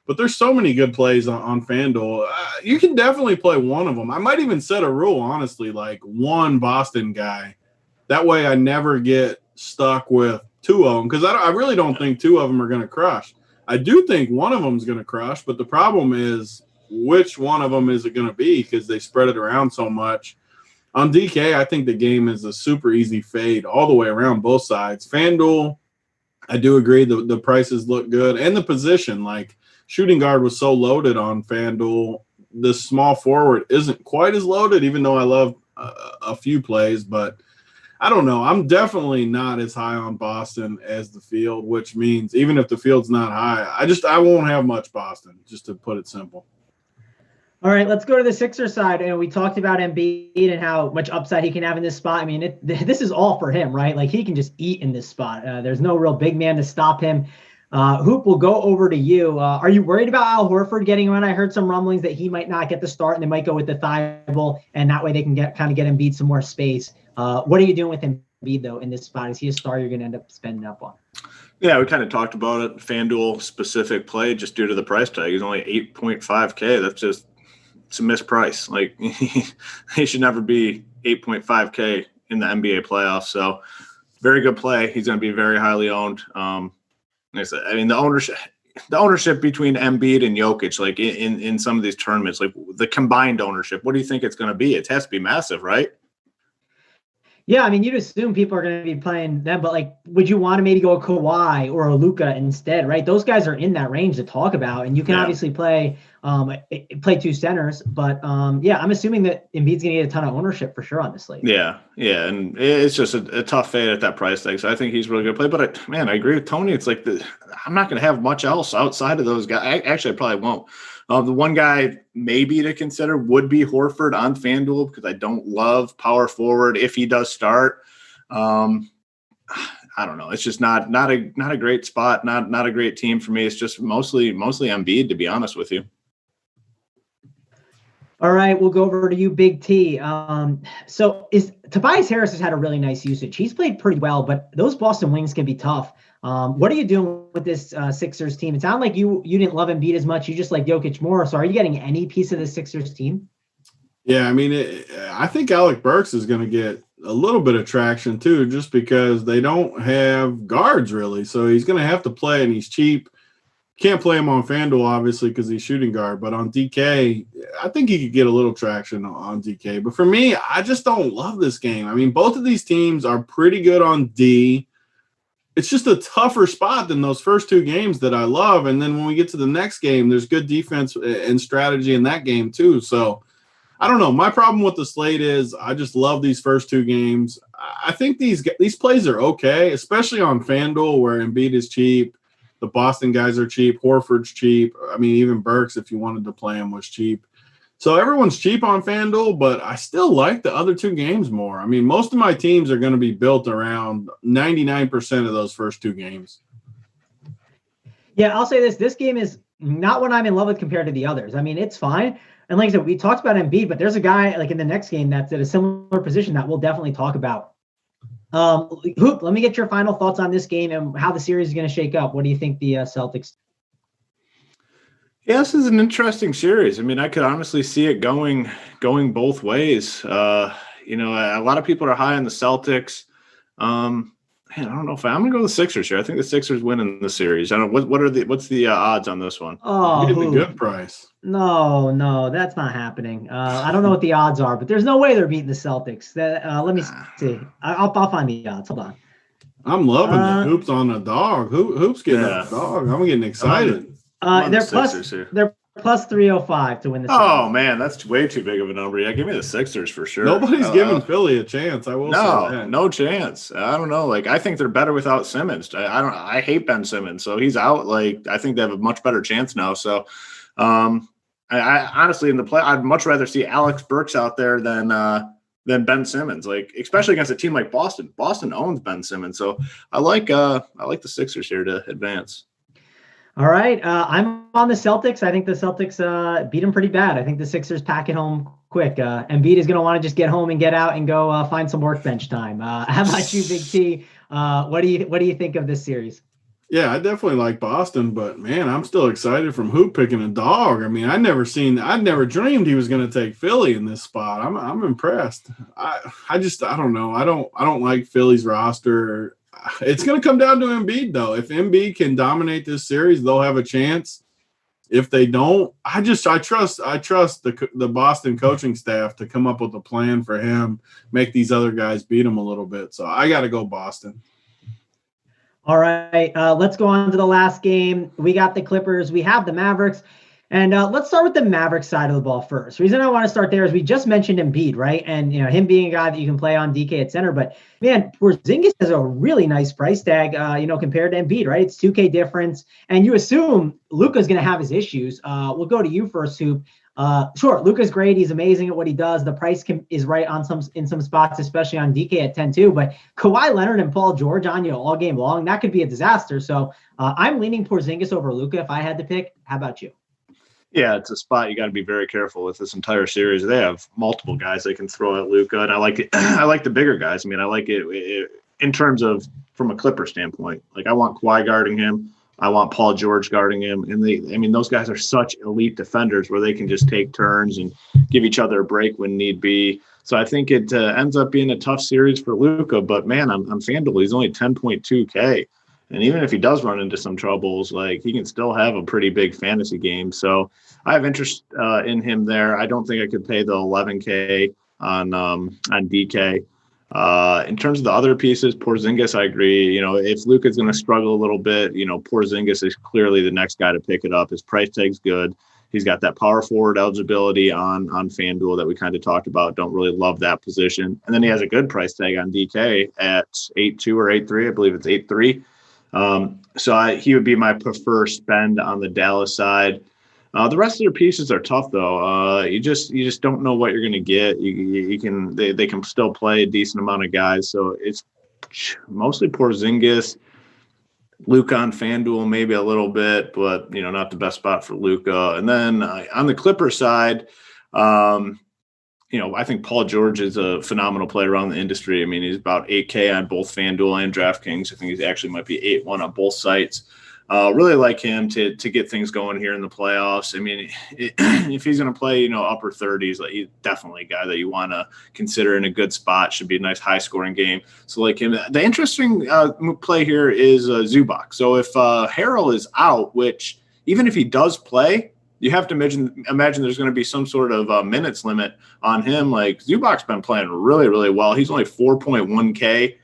but there's so many good plays on FanDuel. You can definitely play one of them. I might even set a rule, honestly, like one Boston guy. That way I never get stuck with two of them, because I really don't think two of them are going to crush. I do think one of them is going to crush, but the problem is which one of them is it going to be, because they spread it around so much. On DK, I think the game is a super easy fade all the way around both sides. FanDuel, I do agree the prices look good, and the position, like shooting guard was so loaded on FanDuel. The small forward isn't quite as loaded, even though I love a few plays, but I don't know. I'm definitely not as high on Boston as the field, which means even if the field's not high, I won't have much Boston, just to put it simple. All right, let's go to the Sixers side. And we talked about Embiid and how much upside he can have in this spot. I mean, this is all for him, right? Like, he can just eat in this spot. There's no real big man to stop him. Hoop, will go over to you. Are you worried about Al Horford getting around? I heard some rumblings that he might not get the start and they might go with the Thibault, and that way they can get Embiid some more space. What are you doing with Embiid, though, in this spot? Is he a star you're going to end up spending up on? Yeah, we kind of talked about it. FanDuel specific play just due to the price tag. He's only 8.5K. It's a misprice. Like, he should never be 8.5K in the NBA playoffs. So very good play. He's going to be very highly owned. Like I said, I mean, the ownership between Embiid and Jokic, like in some of these tournaments, like the combined ownership, what do you think it's going to be? It has to be massive, right? Yeah, I mean, you'd assume people are going to be playing them, but like, would you want to maybe go a Kawhi or a Luka instead, right? Those guys are in that range to talk about, and you can obviously play two centers, but yeah, I'm assuming that Embiid's going to get a ton of ownership for sure on this slate. Yeah, and it's just a tough fade at that price tag, so I think he's really good to play. But I agree with Tony. It's like I'm not going to have much else outside of those guys. I probably won't. The one guy maybe to consider would be Horford on FanDuel, because I don't love power forward if he does start. I don't know. It's just not a great spot, not a great team for me. It's just mostly Embiid, to be honest with you. All right, we'll go over to you, Big T. So Tobias Harris has had a really nice usage. He's played pretty well, but those Boston Wings can be tough. What are you doing with this Sixers team? It sounded like you didn't love Embiid as much. You just like Jokic more. So are you getting any piece of the Sixers team? Yeah, I mean, I think Alec Burks is going to get a little bit of traction too, just because they don't have guards really. So he's going to have to play, and he's cheap. Can't play him on FanDuel, obviously, because he's shooting guard. But on DK, I think he could get a little traction on DK. But for me, I just don't love this game. I mean, both of these teams are pretty good on D. it's just a tougher spot than those first two games that I love. And then when we get to the next game, there's good defense and strategy in that game too. So I don't know. My problem with the slate is I just love these first two games. I think these plays are okay, especially on FanDuel where Embiid is cheap. The Boston guys are cheap. Horford's cheap. I mean, even Burks, if you wanted to play him, was cheap. So everyone's cheap on FanDuel, but I still like the other two games more. I mean, most of my teams are going to be built around 99% of those first two games. Yeah, I'll say this. This game is not what I'm in love with compared to the others. I mean, it's fine. And like I said, we talked about Embiid, but there's a guy like in the next game that's at a similar position that we'll definitely talk about. Hoop, let me get your final thoughts on this game and how the series is going to shake up. What do you think the Celtics? Yeah, this is an interesting series. I mean, I could honestly see it going both ways. A lot of people are high on the Celtics. I don't know if I'm going to go with the Sixers here. I think the Sixers win in the series. I don't know what's the odds on this one? Oh, getting a good price. No, that's not happening. I don't know what the odds are, but there's no way they're beating the Celtics. Let me see. I'll find the odds. Hold on. I'm loving the Hoops on a dog. Hoop's getting a dog. I'm getting excited. They're plus 305 to win the series. Oh man, that's way too big of a number. Yeah, give me the Sixers for sure. Nobody's giving Philly a chance. I will say that. No chance. I don't know. Like I think they're better without Simmons. I hate Ben Simmons, so he's out. Like I think they have a much better chance now. So, I honestly in the play, I'd much rather see Alex Burks out there than Ben Simmons. Like especially against a team like Boston. Boston owns Ben Simmons, so I like the Sixers here to advance. All right. I'm on the Celtics. I think the Celtics beat them pretty bad. I think the Sixers pack it home quick. Embiid is going to want to just get home and get out and go find some workbench time. How about you, Big T? What do you think of this series? Yeah, I definitely like Boston, but man, I'm still excited from Hoop picking a dog. I mean, I'd never dreamed he was going to take Philly in this spot. I'm impressed. I don't know. I don't like Philly's roster. It's going to come down to Embiid, though. If Embiid can dominate this series, they'll have a chance. If they don't, I trust the Boston coaching staff to come up with a plan for him, make these other guys beat him a little bit. So I got to go Boston. All right, let's go on to the last game. We got the Clippers. We have the Mavericks. And let's start with the Mavericks side of the ball first. The reason I want to start there is we just mentioned Embiid, right? And, him being a guy that you can play on DK at center. But, man, Porzingis has a really nice price tag, compared to Embiid, right? It's 2K difference. And you assume Luka's going to have his issues. We'll go to you first, Hoop. Sure, Luka's great. He's amazing at what he does. The price is right in some spots, especially on DK at 10-2. But Kawhi Leonard and Paul George on you all game long, that could be a disaster. So I'm leaning Porzingis over Luka if I had to pick. How about you? Yeah, it's a spot you got to be very careful with this entire series. They have multiple guys they can throw at Luka, and I like it. I like the bigger guys. I mean, I like it in terms of from a Clipper standpoint. Like I want Kawhi guarding him. I want Paul George guarding him. And those guys are such elite defenders where they can just take turns and give each other a break when need be. So I think it ends up being a tough series for Luka. But, man, I'm FanDuel. He's only 10.2K. And even if he does run into some troubles, like he can still have a pretty big fantasy game. So I have interest in him there. I don't think I could pay the 11K on DK. In terms of the other pieces, Porzingis, I agree. If Luka's going to struggle a little bit, Porzingis is clearly the next guy to pick it up. His price tag's good. He's got that power forward eligibility on FanDuel that we kind of talked about. Don't really love that position. And then he has a good price tag on DK at 8.2 or 8.3. I believe it's 8.3. So he would be my preferred spend on the Dallas side. The rest of their pieces are tough though. You just don't know what you're going to get. They can still play a decent amount of guys. So it's mostly Porzingis, Luka on FanDuel, maybe a little bit, but not the best spot for Luka. And then on the Clippers side, I think Paul George is a phenomenal player around the industry. I mean, he's about 8K on both FanDuel and Draftkings. I think he actually might be 8-1 on both sites. Really like him to get things going here in the playoffs. I mean, if he's going to play, upper 30s, like he's definitely a guy that you want to consider in a good spot. Should be a nice high-scoring game. So like him. The interesting play here is Zubac. So if Harrell is out, which even if he does play, you have to imagine there's going to be some sort of minutes limit on him. Like Zubac's been playing really, really well. He's only 4.1K.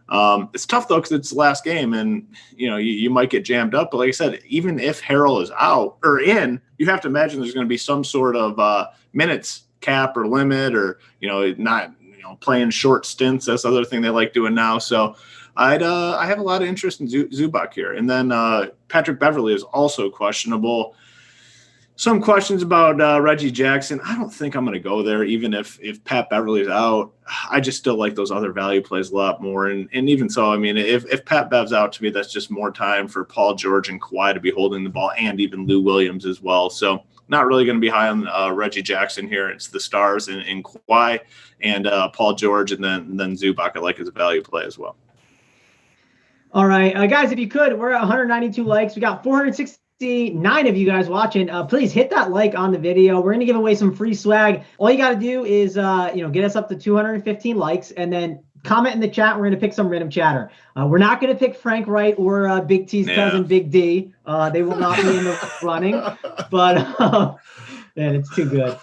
It's tough though because it's the last game, and you might get jammed up. But like I said, even if Harrell is out or in, you have to imagine there's going to be some sort of minutes cap or limit, or not playing short stints. That's the other thing they like doing now. So I have a lot of interest in Zubac here, and then Patrick Beverley is also questionable. Some questions about Reggie Jackson. I don't think I'm going to go there, even if Pat Beverley is out. I just still like those other value plays a lot more. And even so, I mean, if Pat Bev's out, to me, that's just more time for Paul George and Kawhi to be holding the ball, and even Lou Williams as well. So not really going to be high on Reggie Jackson here. It's the stars in Kawhi and Paul George, and then Zubac I like as a value play as well. All right, guys, if you could, we're at 192 likes. We got 469 of you guys watching. Please hit that like on the video. We're going to give away some free swag. All you got to do is, get us up to 215 likes, and then comment in the chat. We're going to pick some random chatter. We're not going to pick Frank Wright or Big T's cousin, Big D. They will not be in the running, but man, it's too good.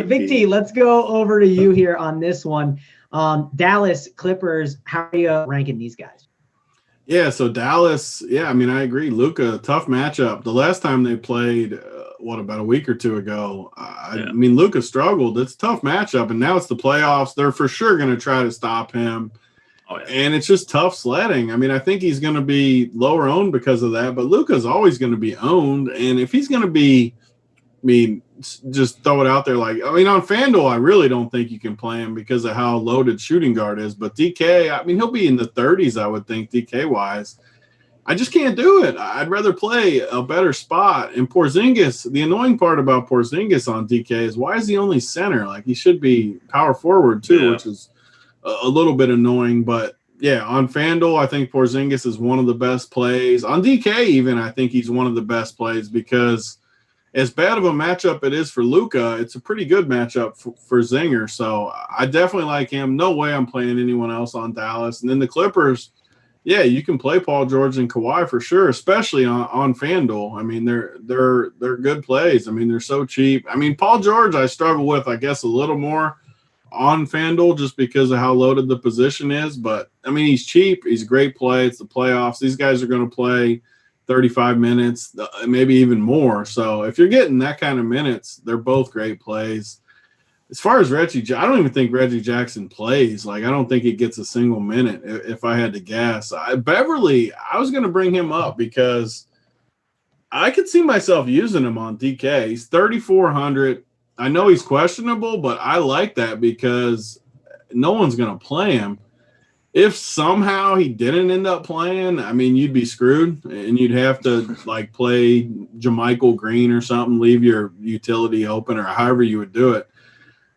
Big T, let's go over to you here on this one. Dallas Clippers, how are you ranking these guys? Yeah, so Dallas, I mean, I agree. Luka, tough matchup. The last time they played, about a week or two ago? I mean, Luka struggled. It's a tough matchup, and now it's the playoffs. They're for sure going to try to stop him. Oh, yeah. And it's just tough sledding. I mean, I think he's going to be lower owned because of that, but Luka's always going to be owned. And if he's going to be, just throw it out there. On FanDuel, I really don't think you can play him because of how loaded shooting guard is. But DK, he'll be in the 30s, I would think, DK-wise. I just can't do it. I'd rather play a better spot. And Porzingis, the annoying part about Porzingis on DK is why is he only center? He should be power forward too, which is a little bit annoying. But, on FanDuel, I think Porzingis is one of the best plays. On DK even, I think he's one of the best plays because – as bad of a matchup it is for Luka, it's a pretty good matchup for Zinger. So I definitely like him. No way I'm playing anyone else on Dallas. And then the Clippers, you can play Paul George and Kawhi for sure, especially on FanDuel. I mean, they're good plays. I mean, they're so cheap. I mean, Paul George I struggle with, I guess, a little more on FanDuel just because of how loaded the position is. But, I mean, he's cheap. He's a great play. It's the playoffs. These guys are going to play 35 minutes, maybe even more. So if you're getting that kind of minutes, they're both great plays. As far as Reggie, I don't even think Reggie Jackson plays. I don't think he gets a single minute if I had to guess. Beverly, I was going to bring him up because I could see myself using him on DK. He's 3,400. I know he's questionable, but I like that because no one's going to play him. If somehow he didn't end up playing, I mean, you'd be screwed, and you'd have to play JaMychal Green or something, leave your utility open, or however you would do it.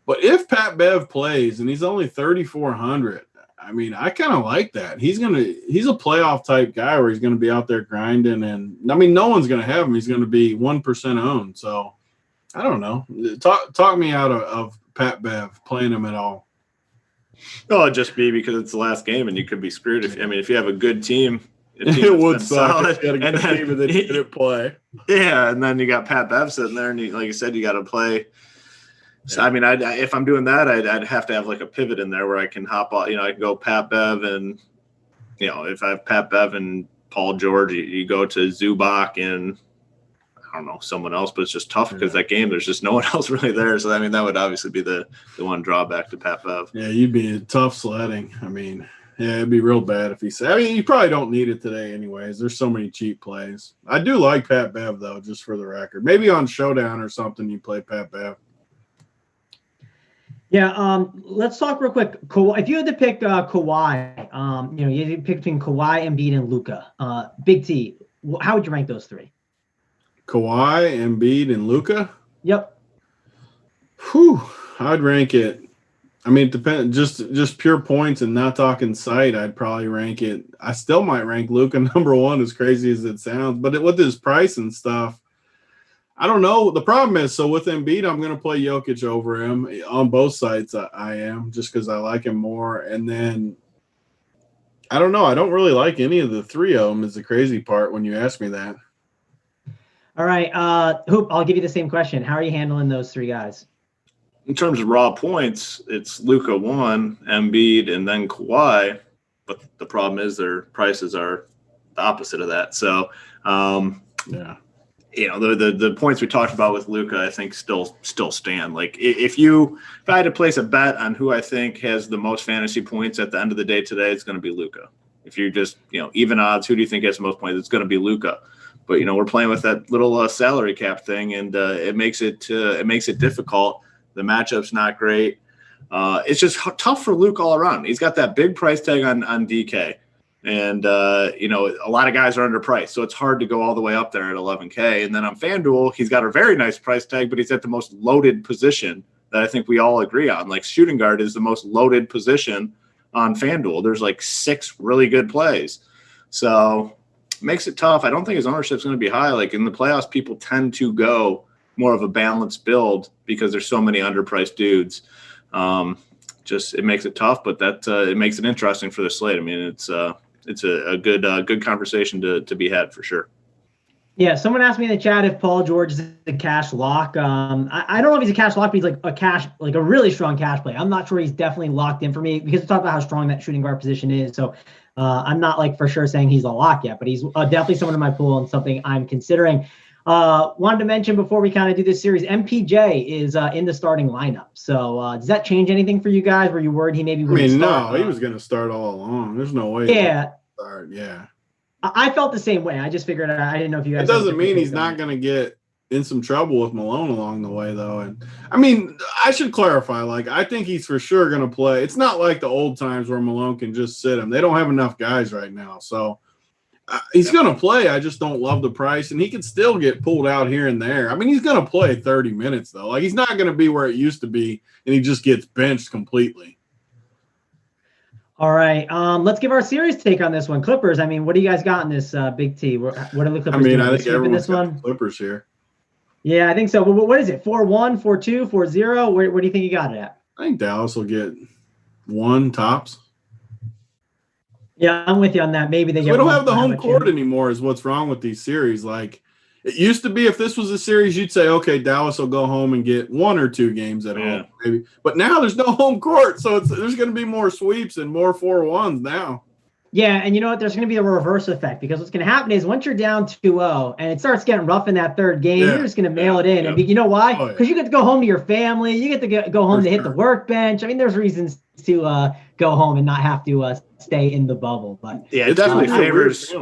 But if Pat Bev plays and he's only 3,400, I mean, I kind of like that. He's a playoff type guy where he's going to be out there grinding, and I mean, no one's going to have him. He's going to be 1% owned. So I don't know. Talk me out of Pat Bev playing him at all. Oh, it'd just be because it's the last game and you could be screwed. If you have a good team, it would suck if you had a good team and then you didn't play. Yeah, and then you got Pat Bev sitting there, and like you said, you got to play. So, I mean, if I'm doing that, I'd have to have a pivot in there where I can hop on. I can go Pat Bev, and if I have Pat Bev and Paul George, you go to Zubac and I don't know, someone else, but it's just tough because that game, there's just no one else really there. So, I mean, that would obviously be the one drawback to Pat Bev. Yeah, you'd be tough sledding. I mean, it'd be real bad if he said, I mean, you probably don't need it today anyways. There's so many cheap plays. I do like Pat Bev, though, just for the record. Maybe on Showdown or something, you play Pat Bev. Yeah, let's talk real quick. If you had to pick Kawhi, you had to pick between Kawhi, Embiid, and Luka. Big T, how would you rank those three? Kawhi, Embiid, and Luka? Yep. Whew, I'd rank it. I mean, it depends. Just pure points and not talking site, I'd probably rank it. I still might rank Luka number one, as crazy as it sounds. But with his price and stuff, I don't know. The problem is, so with Embiid, I'm going to play Jokic over him on both sides. I am, just because I like him more. And then, I don't know. I don't really like any of the three of them is the crazy part when you ask me that. All right. Hoop, I'll give you the same question. How are you handling those three guys? In terms of raw points, it's Luka 1, Embiid, and then Kawhi. but the problem is their prices are the opposite of that. So, yeah. The points we talked about with Luka, I think still stand. Like if I had to place a bet on who I think has the most fantasy points at the end of the day today, it's going to be Luka. If you're just, even odds, who do you think has the most points? It's going to be Luka. But, we're playing with that little salary cap thing, and it makes it difficult. The matchup's not great. It's just tough for Luke all around. He's got that big price tag on DK. And, a lot of guys are underpriced. So it's hard to go all the way up there at 11K. And then on FanDuel, he's got a very nice price tag, but he's at the most loaded position that I think we all agree on. Like shooting guard is the most loaded position on FanDuel. There's like 6 really good plays. So it makes it tough. I don't think his ownership is going to be high. Like in the playoffs, people tend to go more of a balanced build because there's so many underpriced dudes. It makes it tough, but it makes it interesting for the slate. I mean, it's a good conversation to be had for sure. Yeah, someone asked me in the chat if Paul George is a cash lock. I don't know if he's a cash lock, but he's a really strong cash play. I'm not sure he's definitely locked in for me because we talked about how strong that shooting guard position is. So I'm not for sure saying he's a lock yet, but he's definitely someone in my pool and something I'm considering. Wanted to mention before we kind of do this series, MPJ is in the starting lineup. So does that change anything for you guys? Were you worried he maybe wouldn't start? No, he was going to start all along. There's no way. Yeah. Start. Yeah. I felt the same way. I just figured I didn't know if you guys. It doesn't mean he's not going to get in some trouble with Malone along the way, though. And I mean, I should clarify. I think he's for sure going to play. It's not like the old times where Malone can just sit him. They don't have enough guys right now, so he's going to play. I just don't love the price, and he can still get pulled out here and there. I mean, he's going to play 30 minutes though. He's not going to be where it used to be, and he just gets benched completely. All right, let's give our serious take on this one. Clippers. I mean, what do you guys got in this Big T? What are the Clippers doing? I think everyone's got the Clippers here. Yeah, I think so. What is it? 4-1, 4-2, 4-0? Where do you think you got it at? I think Dallas will get 1 tops. Yeah, I'm with you on that. Maybe we don't have the home court anymore is what's wrong with these series. It used to be if this was a series, you'd say, okay, Dallas will go home and get 1 or 2 games at home, maybe. But now there's no home court, so there's going to be more sweeps and more 4-1s now. Yeah, and you know what? There's going to be a reverse effect because what's going to happen is once you're down 2-0 and it starts getting rough in that third game, you're just going to mail it in. Yeah. And you know why? Because you get to go home to your family. You get to go home to hit the workbench. I mean, there's reasons to go home and not have to stay in the bubble. But yeah, it definitely favors.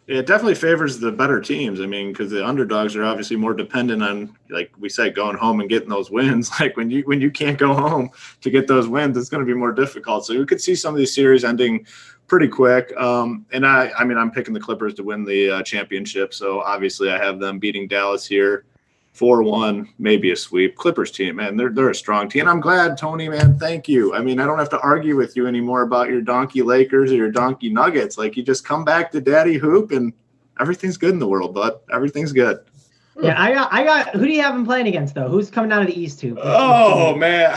It definitely favors the better teams. I mean, because the underdogs are obviously more dependent on, like we said, going home and getting those wins. Like when you can't go home to get those wins, it's going to be more difficult. So we could see some of these series ending pretty quick. And I'm picking the Clippers to win the championship. So obviously I have them beating Dallas here. 4-1, maybe a sweep. Clippers team, man, they're a strong team. And I'm glad, Tony, man, thank you. I mean, I don't have to argue with you anymore about your donkey Lakers or your donkey Nuggets. You just come back to Daddy Hoop and everything's good in the world, bud. Everything's good. Yeah, I got who do you have him playing against, though? Who's coming out of the East, Hoop? Oh, man.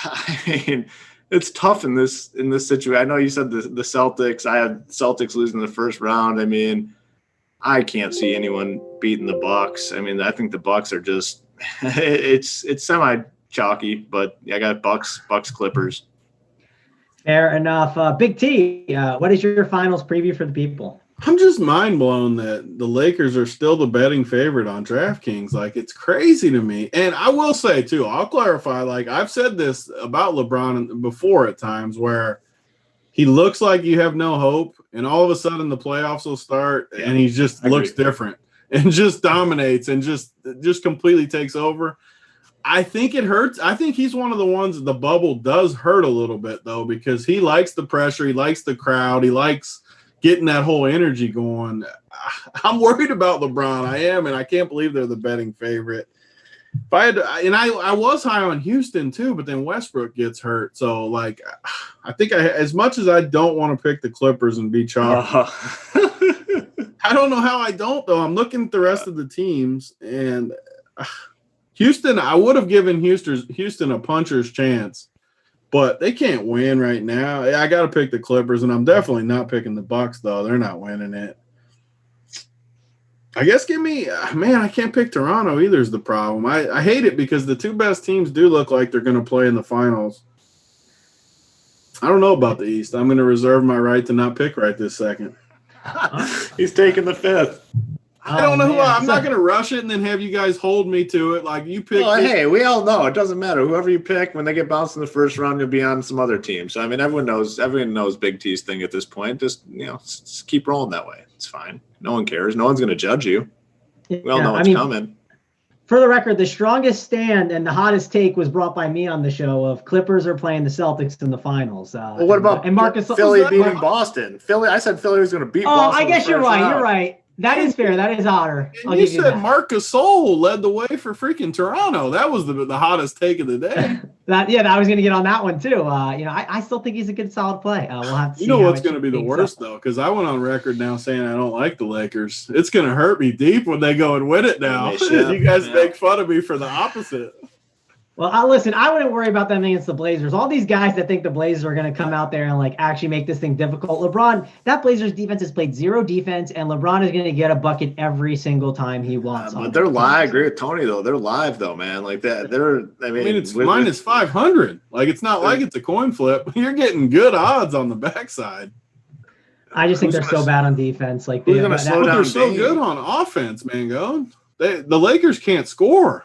I mean, it's tough in this situation. I know you said the Celtics. I had Celtics losing the first round. I mean, I can't see anyone beating the Bucks. I mean, I think the Bucks are just it's semi chalky, but I got Bucks Clippers. Fair enough. Big T, what is your finals preview for the people? I'm just mind blown that the Lakers are still the betting favorite on DraftKings. It's crazy to me. And I will say too, I'll clarify, I've said this about LeBron before at times where he looks like you have no hope, and all of a sudden the playoffs will start, and he just looks different and just dominates and just completely takes over. I think it hurts. I think he's one of the ones the bubble does hurt a little bit, though, because he likes the pressure. He likes the crowd. He likes getting that whole energy going. I'm worried about LeBron. I am, and I can't believe they're the betting favorite. If I had to, and I was high on Houston too, but then Westbrook gets hurt. So I think as much as I don't want to pick the Clippers and be chalky, I don't know how I don't though. I'm looking at the rest of the teams and Houston. I would have given Houston a puncher's chance, but they can't win right now. I got to pick the Clippers, and I'm definitely not picking the Bucks though. They're not winning it. I guess I can't pick Toronto either is the problem. I hate it because the 2 best teams do look like they're going to play in the finals. I don't know about the East. I'm going to reserve my right to not pick right this second. He's taking the 5th. I don't know. I'm not going to rush it and then have you guys hold me to it. Like you pick. Well, hey, we all know it doesn't matter. Whoever you pick, when they get bounced in the first round, you'll be on some other team. So I mean, everyone knows Big T's thing at this point. Just keep rolling that way. It's fine. No one cares. No one's going to judge you. We all know what's coming. For the record, the strongest stand and the hottest take was brought by me on the show of Clippers are playing the Celtics in the finals. Well, what about Philly beating Boston? I said Philly was going to beat Boston. I guess you're right. You're right. That is fair. That is hotter. And you said Marc Gasol led the way for freaking Toronto. That was the hottest take of the day. I was going to get on that one too. I still think he's a good, solid play. We'll have to see. You know what's going to be the worst though, because I went on record now saying I don't like the Lakers. It's going to hurt me deep when they go and win it now. You guys make fun of me for the opposite. Well, listen, I wouldn't worry about them against the Blazers. All these guys that think the Blazers are going to come out there and actually make this thing difficult. LeBron, that Blazers defense has played zero defense, and LeBron is going to get a bucket every single time he wants. But they're live. I agree with Tony though. They're live though, man. Like that. I mean it's minus 500. Like it's not like it's a coin flip. You're getting good odds on the backside. I just think they're so bad on defense. They're so good on offense, Mangone. The Lakers can't score.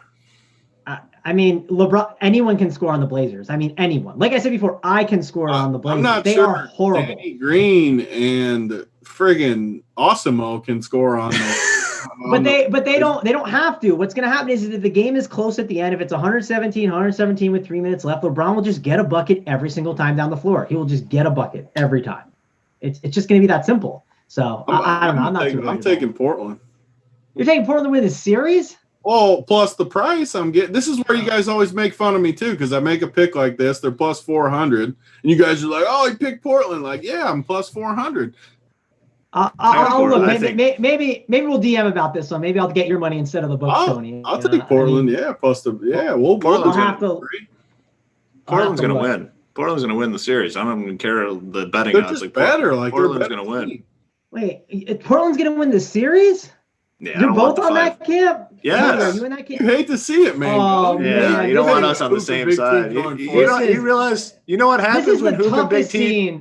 I mean, LeBron. Anyone can score on the Blazers. I mean, anyone. Like I said before, I can score on the Blazers. I'm not they are horrible. Danny Green and friggin' Osimo can score on them. but they don't have to. What's going to happen is if the game is close at the end, if it's 117 with 3 minutes left, LeBron will just get a bucket every single time down the floor. He will just get a bucket every time. It's just going to be that simple. So I don't know. I'm taking Portland. You're taking Portland to win the series? Oh, plus the price I'm getting. This is where you guys always make fun of me too, because I make a pick like this. They're plus 400, and you guys are like, "Oh, he picked Portland." Like, yeah, I'm plus 400. I'll look. Maybe we'll DM about this one. Maybe I'll get your money instead of the book, Tony. I'll take Portland. Portland's going to win. Portland's going to win the series. I don't even care the betting they're odds. Just better. Portland's going to win. Wait, Portland's going to win the series? Yeah, you're both on that camp? Yes. Are you in that camp? You hate to see it, man. Oh, yeah, you don't want us on the same side. You realize, you know what happens when Hoop and Big T?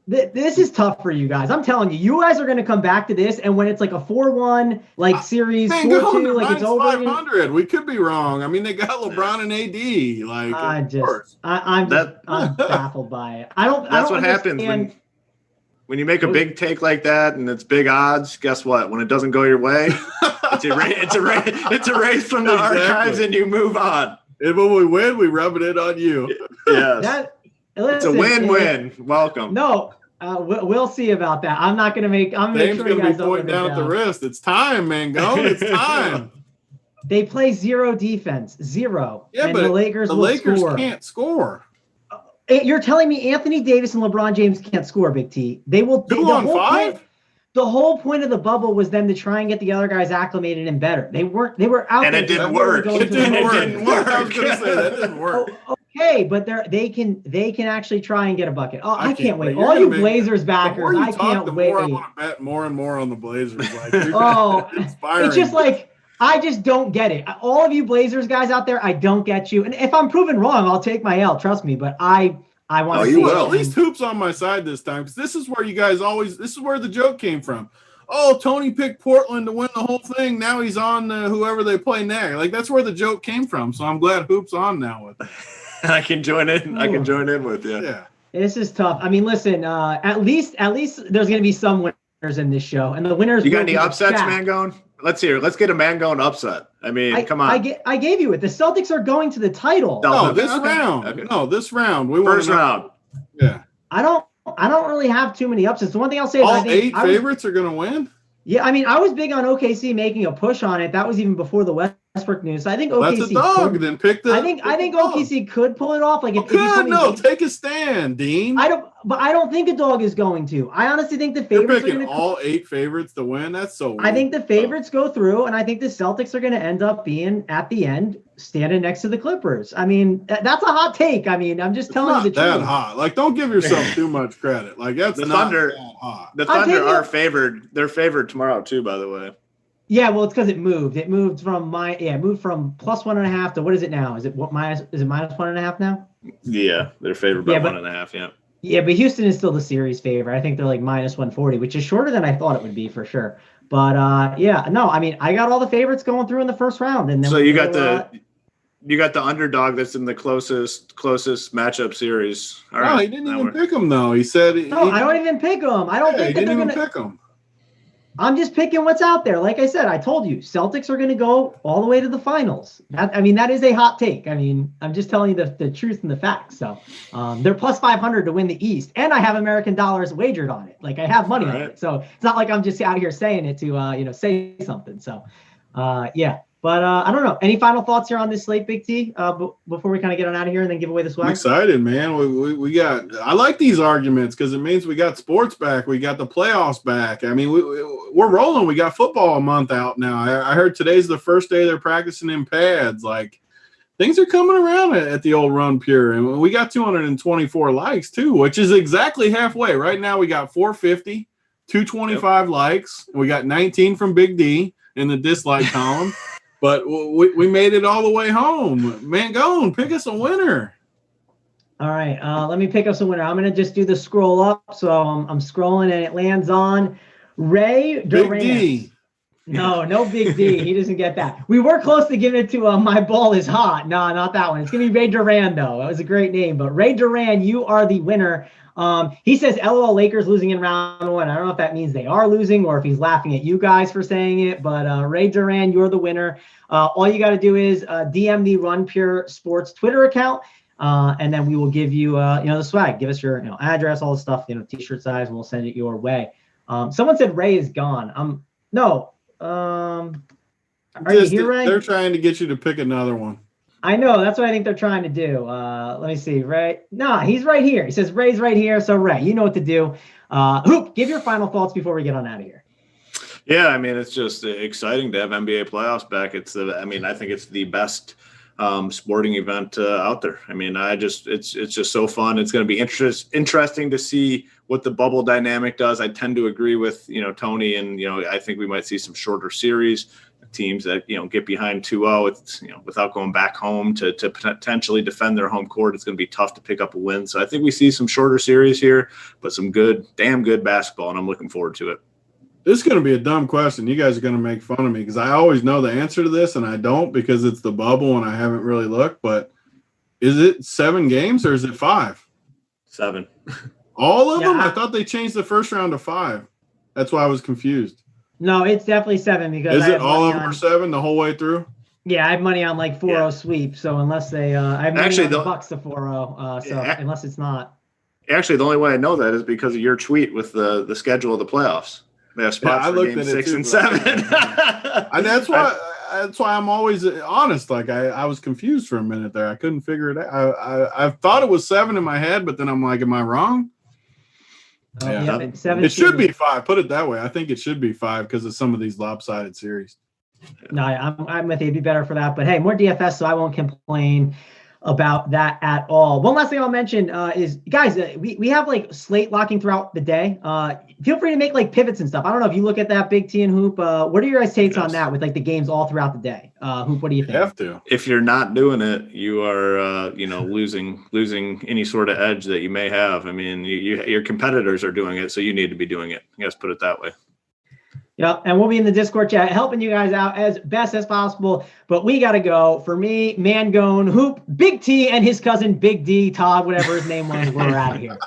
This is tough for you guys. I'm telling you, you guys are going to come back to this, and when it's like a 4-1 series, 4-2, like it's over. 500. We could be wrong. I mean, they got LeBron and AD. I'm baffled by it. That's what happens when you make a big take like that, and it's big odds. Guess what? When it doesn't go your way, it's erased from the archives, and you move on. And when we win, we rub it in on you. Yes. It's a win-win. Welcome. No, we'll see about that. I'm not going to make. I'm going to be pointing down at the wrist. It's time, man. Go. It's time. They play zero defense, zero. Yeah, and but the Lakers can't score. You're telling me Anthony Davis and LeBron James can't score, Big T? They will. 2-on-5. The whole point of the bubble was them to try and get the other guys acclimated and better. They were out and there. It didn't work. It didn't work. I was going to say that didn't work. Okay, but they can actually try and get a bucket. Oh, I can't wait. All you Blazers backers, I can't wait. I want to bet more and more on the Blazers. It's just I just don't get it. All of you Blazers guys out there, I don't get you. And if I'm proven wrong, I'll take my L. Trust me. But I want to see at least Hoop's on my side this time, because this is where you guys always. This is where the joke came from. Oh, Tony picked Portland to win the whole thing. Now he's on whoever they play next. Like that's where the joke came from. So I'm glad Hoop's on now with it. I can join in. I can join in with you. Yeah. This is tough. I mean, listen. At least there's going to be some winners in this show, and the winners. You got any upsets, Mangone? Let's hear. Let's get a Mangone upset. I mean, come on. I gave you it. The Celtics are going to the title. No, this round. Okay. No, this round. First round. Yeah. I don't really have too many upsets. The one thing I'll say is I think 8 favorites are going to win. Yeah, I mean, I was big on OKC making a push on it. That was even before the Westbrook news. So I think OKC. That's a dog. Then pick the. I think OKC could pull it off. Like if take a stand, Dean. I don't think a dog is going to. I honestly think the favorites. You're picking all 8 favorites to win. That's so weird. I think the favorites go through, and I think the Celtics are going to end up being at the end standing next to the Clippers. I mean, that's a hot take. I mean, I'm just telling you the truth. That hot. Like, don't give yourself too much credit. Like that's the not Thunder. That hot. The Thunder are favored. They're favored tomorrow too, by the way. Yeah, well, it's because it moved. It moved from it moved from plus 1.5 to what is it now? Is it minus 1.5 now? Yeah, they're favored by 1.5. Yeah. Yeah, but Houston is still the series favorite. I think they're like minus 140, which is shorter than I thought it would be for sure. But I mean, I got all the favorites going through in the first round, and then so you got the underdog that's in the closest matchup series. All right, he didn't even pick them though. He said I don't even pick them. I don't think that they're gonna pick them. I'm just picking what's out there. Like I said, I told you, Celtics are going to go all the way to the finals. That is a hot take. I mean, I'm just telling you the truth and the facts. So they're plus 500 to win the East, and I have American dollars wagered on it. Like I have money on it. So it's not like I'm just out here saying it to say something. So yeah. But I don't know. Any final thoughts here on this slate, Big T, before we kind of get on out of here and then give away the swag? I'm excited, man. I like these arguments because it means we got sports back. We got the playoffs back. I mean, we're rolling. We got football a month out now. I heard today's the first day they're practicing in pads. Like, things are coming around at the old Run Pure. And we got 224 likes, too, which is exactly halfway. Right now, we got 450, 225 likes. We got 19 from Big D in the dislike column. But we made it all the way home. Mangone, pick us a winner. All right. Let me pick us a winner. I'm going to just do the scroll up. So I'm scrolling, and it lands on Ray Durant. Big D. No Big D. He doesn't get that. We were close to giving it to My Ball is Hot. No, not that one. It's going to be Ray Durant, though. That was a great name. But Ray Durant, you are the winner. He says, LOL, Lakers losing in round one. I don't know if that means they are losing or if he's laughing at you guys for saying it, but Ray Duran, you're the winner. All you got to do is DM the Run Pure Sports Twitter account, and then we will give you, the swag. Give us your address, all the stuff, t-shirt size, and we'll send it your way. Someone said Ray is gone. Are you here, Ray? They're trying to get you to pick another one. I know. That's what I think they're trying to do. Let me see. Ray. No, he's right here. He says Ray's right here. So, Ray, you know what to do. Hoop, give your final thoughts before we get on out of here. Yeah, I mean, it's just exciting to have NBA playoffs back. I think it's the best sporting event out there. I mean, it's just so fun. It's going to be interesting to see what the bubble dynamic does. I tend to agree with, Tony, and, I think we might see some shorter series. Teams that get behind 2-0, without going back home to potentially defend their home court, it's going to be tough to pick up a win. So I think we see some shorter series here, but some damn good basketball, and I'm looking forward to it. This is going to be a dumb question. You guys are going to make fun of me because I always know the answer to this, and I don't because it's the bubble and I haven't really looked. But is it 7 games or is it 5? 7. All of them? I thought they changed the first round to 5. That's why I was confused. No, it's definitely 7 because is it all of them are 7 the whole way through? Yeah, I have money on like 4-0 sweep. So unless they, I have money on the Bucks to 4-0. Unless it's not. Actually, the only way I know that is because of your tweet with the schedule of the playoffs. They have spots for game 6 and 7. And that's why I'm always honest. Like I was confused for a minute there. I couldn't figure it out. I thought it was 7 in my head, but then I'm like, am I wrong? It should be 5. Put it that way. I think it should be 5 because of some of these lopsided series. No, I'm with you. It'd be better for that. But hey, more DFS, so I won't complain about that at all. One last thing I'll mention is, guys, we have like slate locking throughout the day. Feel free to make like pivots and stuff. I don't know if you look at that, Big T and Hoop. What are your guys' takes on that with like the games all throughout the day? Hoop, what do you think? You have to. If you're not doing it, you are losing any sort of edge that you may have. I mean, your competitors are doing it, so you need to be doing it. I guess put it that way. Yeah, and we'll be in the Discord chat helping you guys out as best as possible. But we got to go. For me, Mangone, Hoop, Big T, and his cousin Big D, Todd, whatever his name was, we're out of here.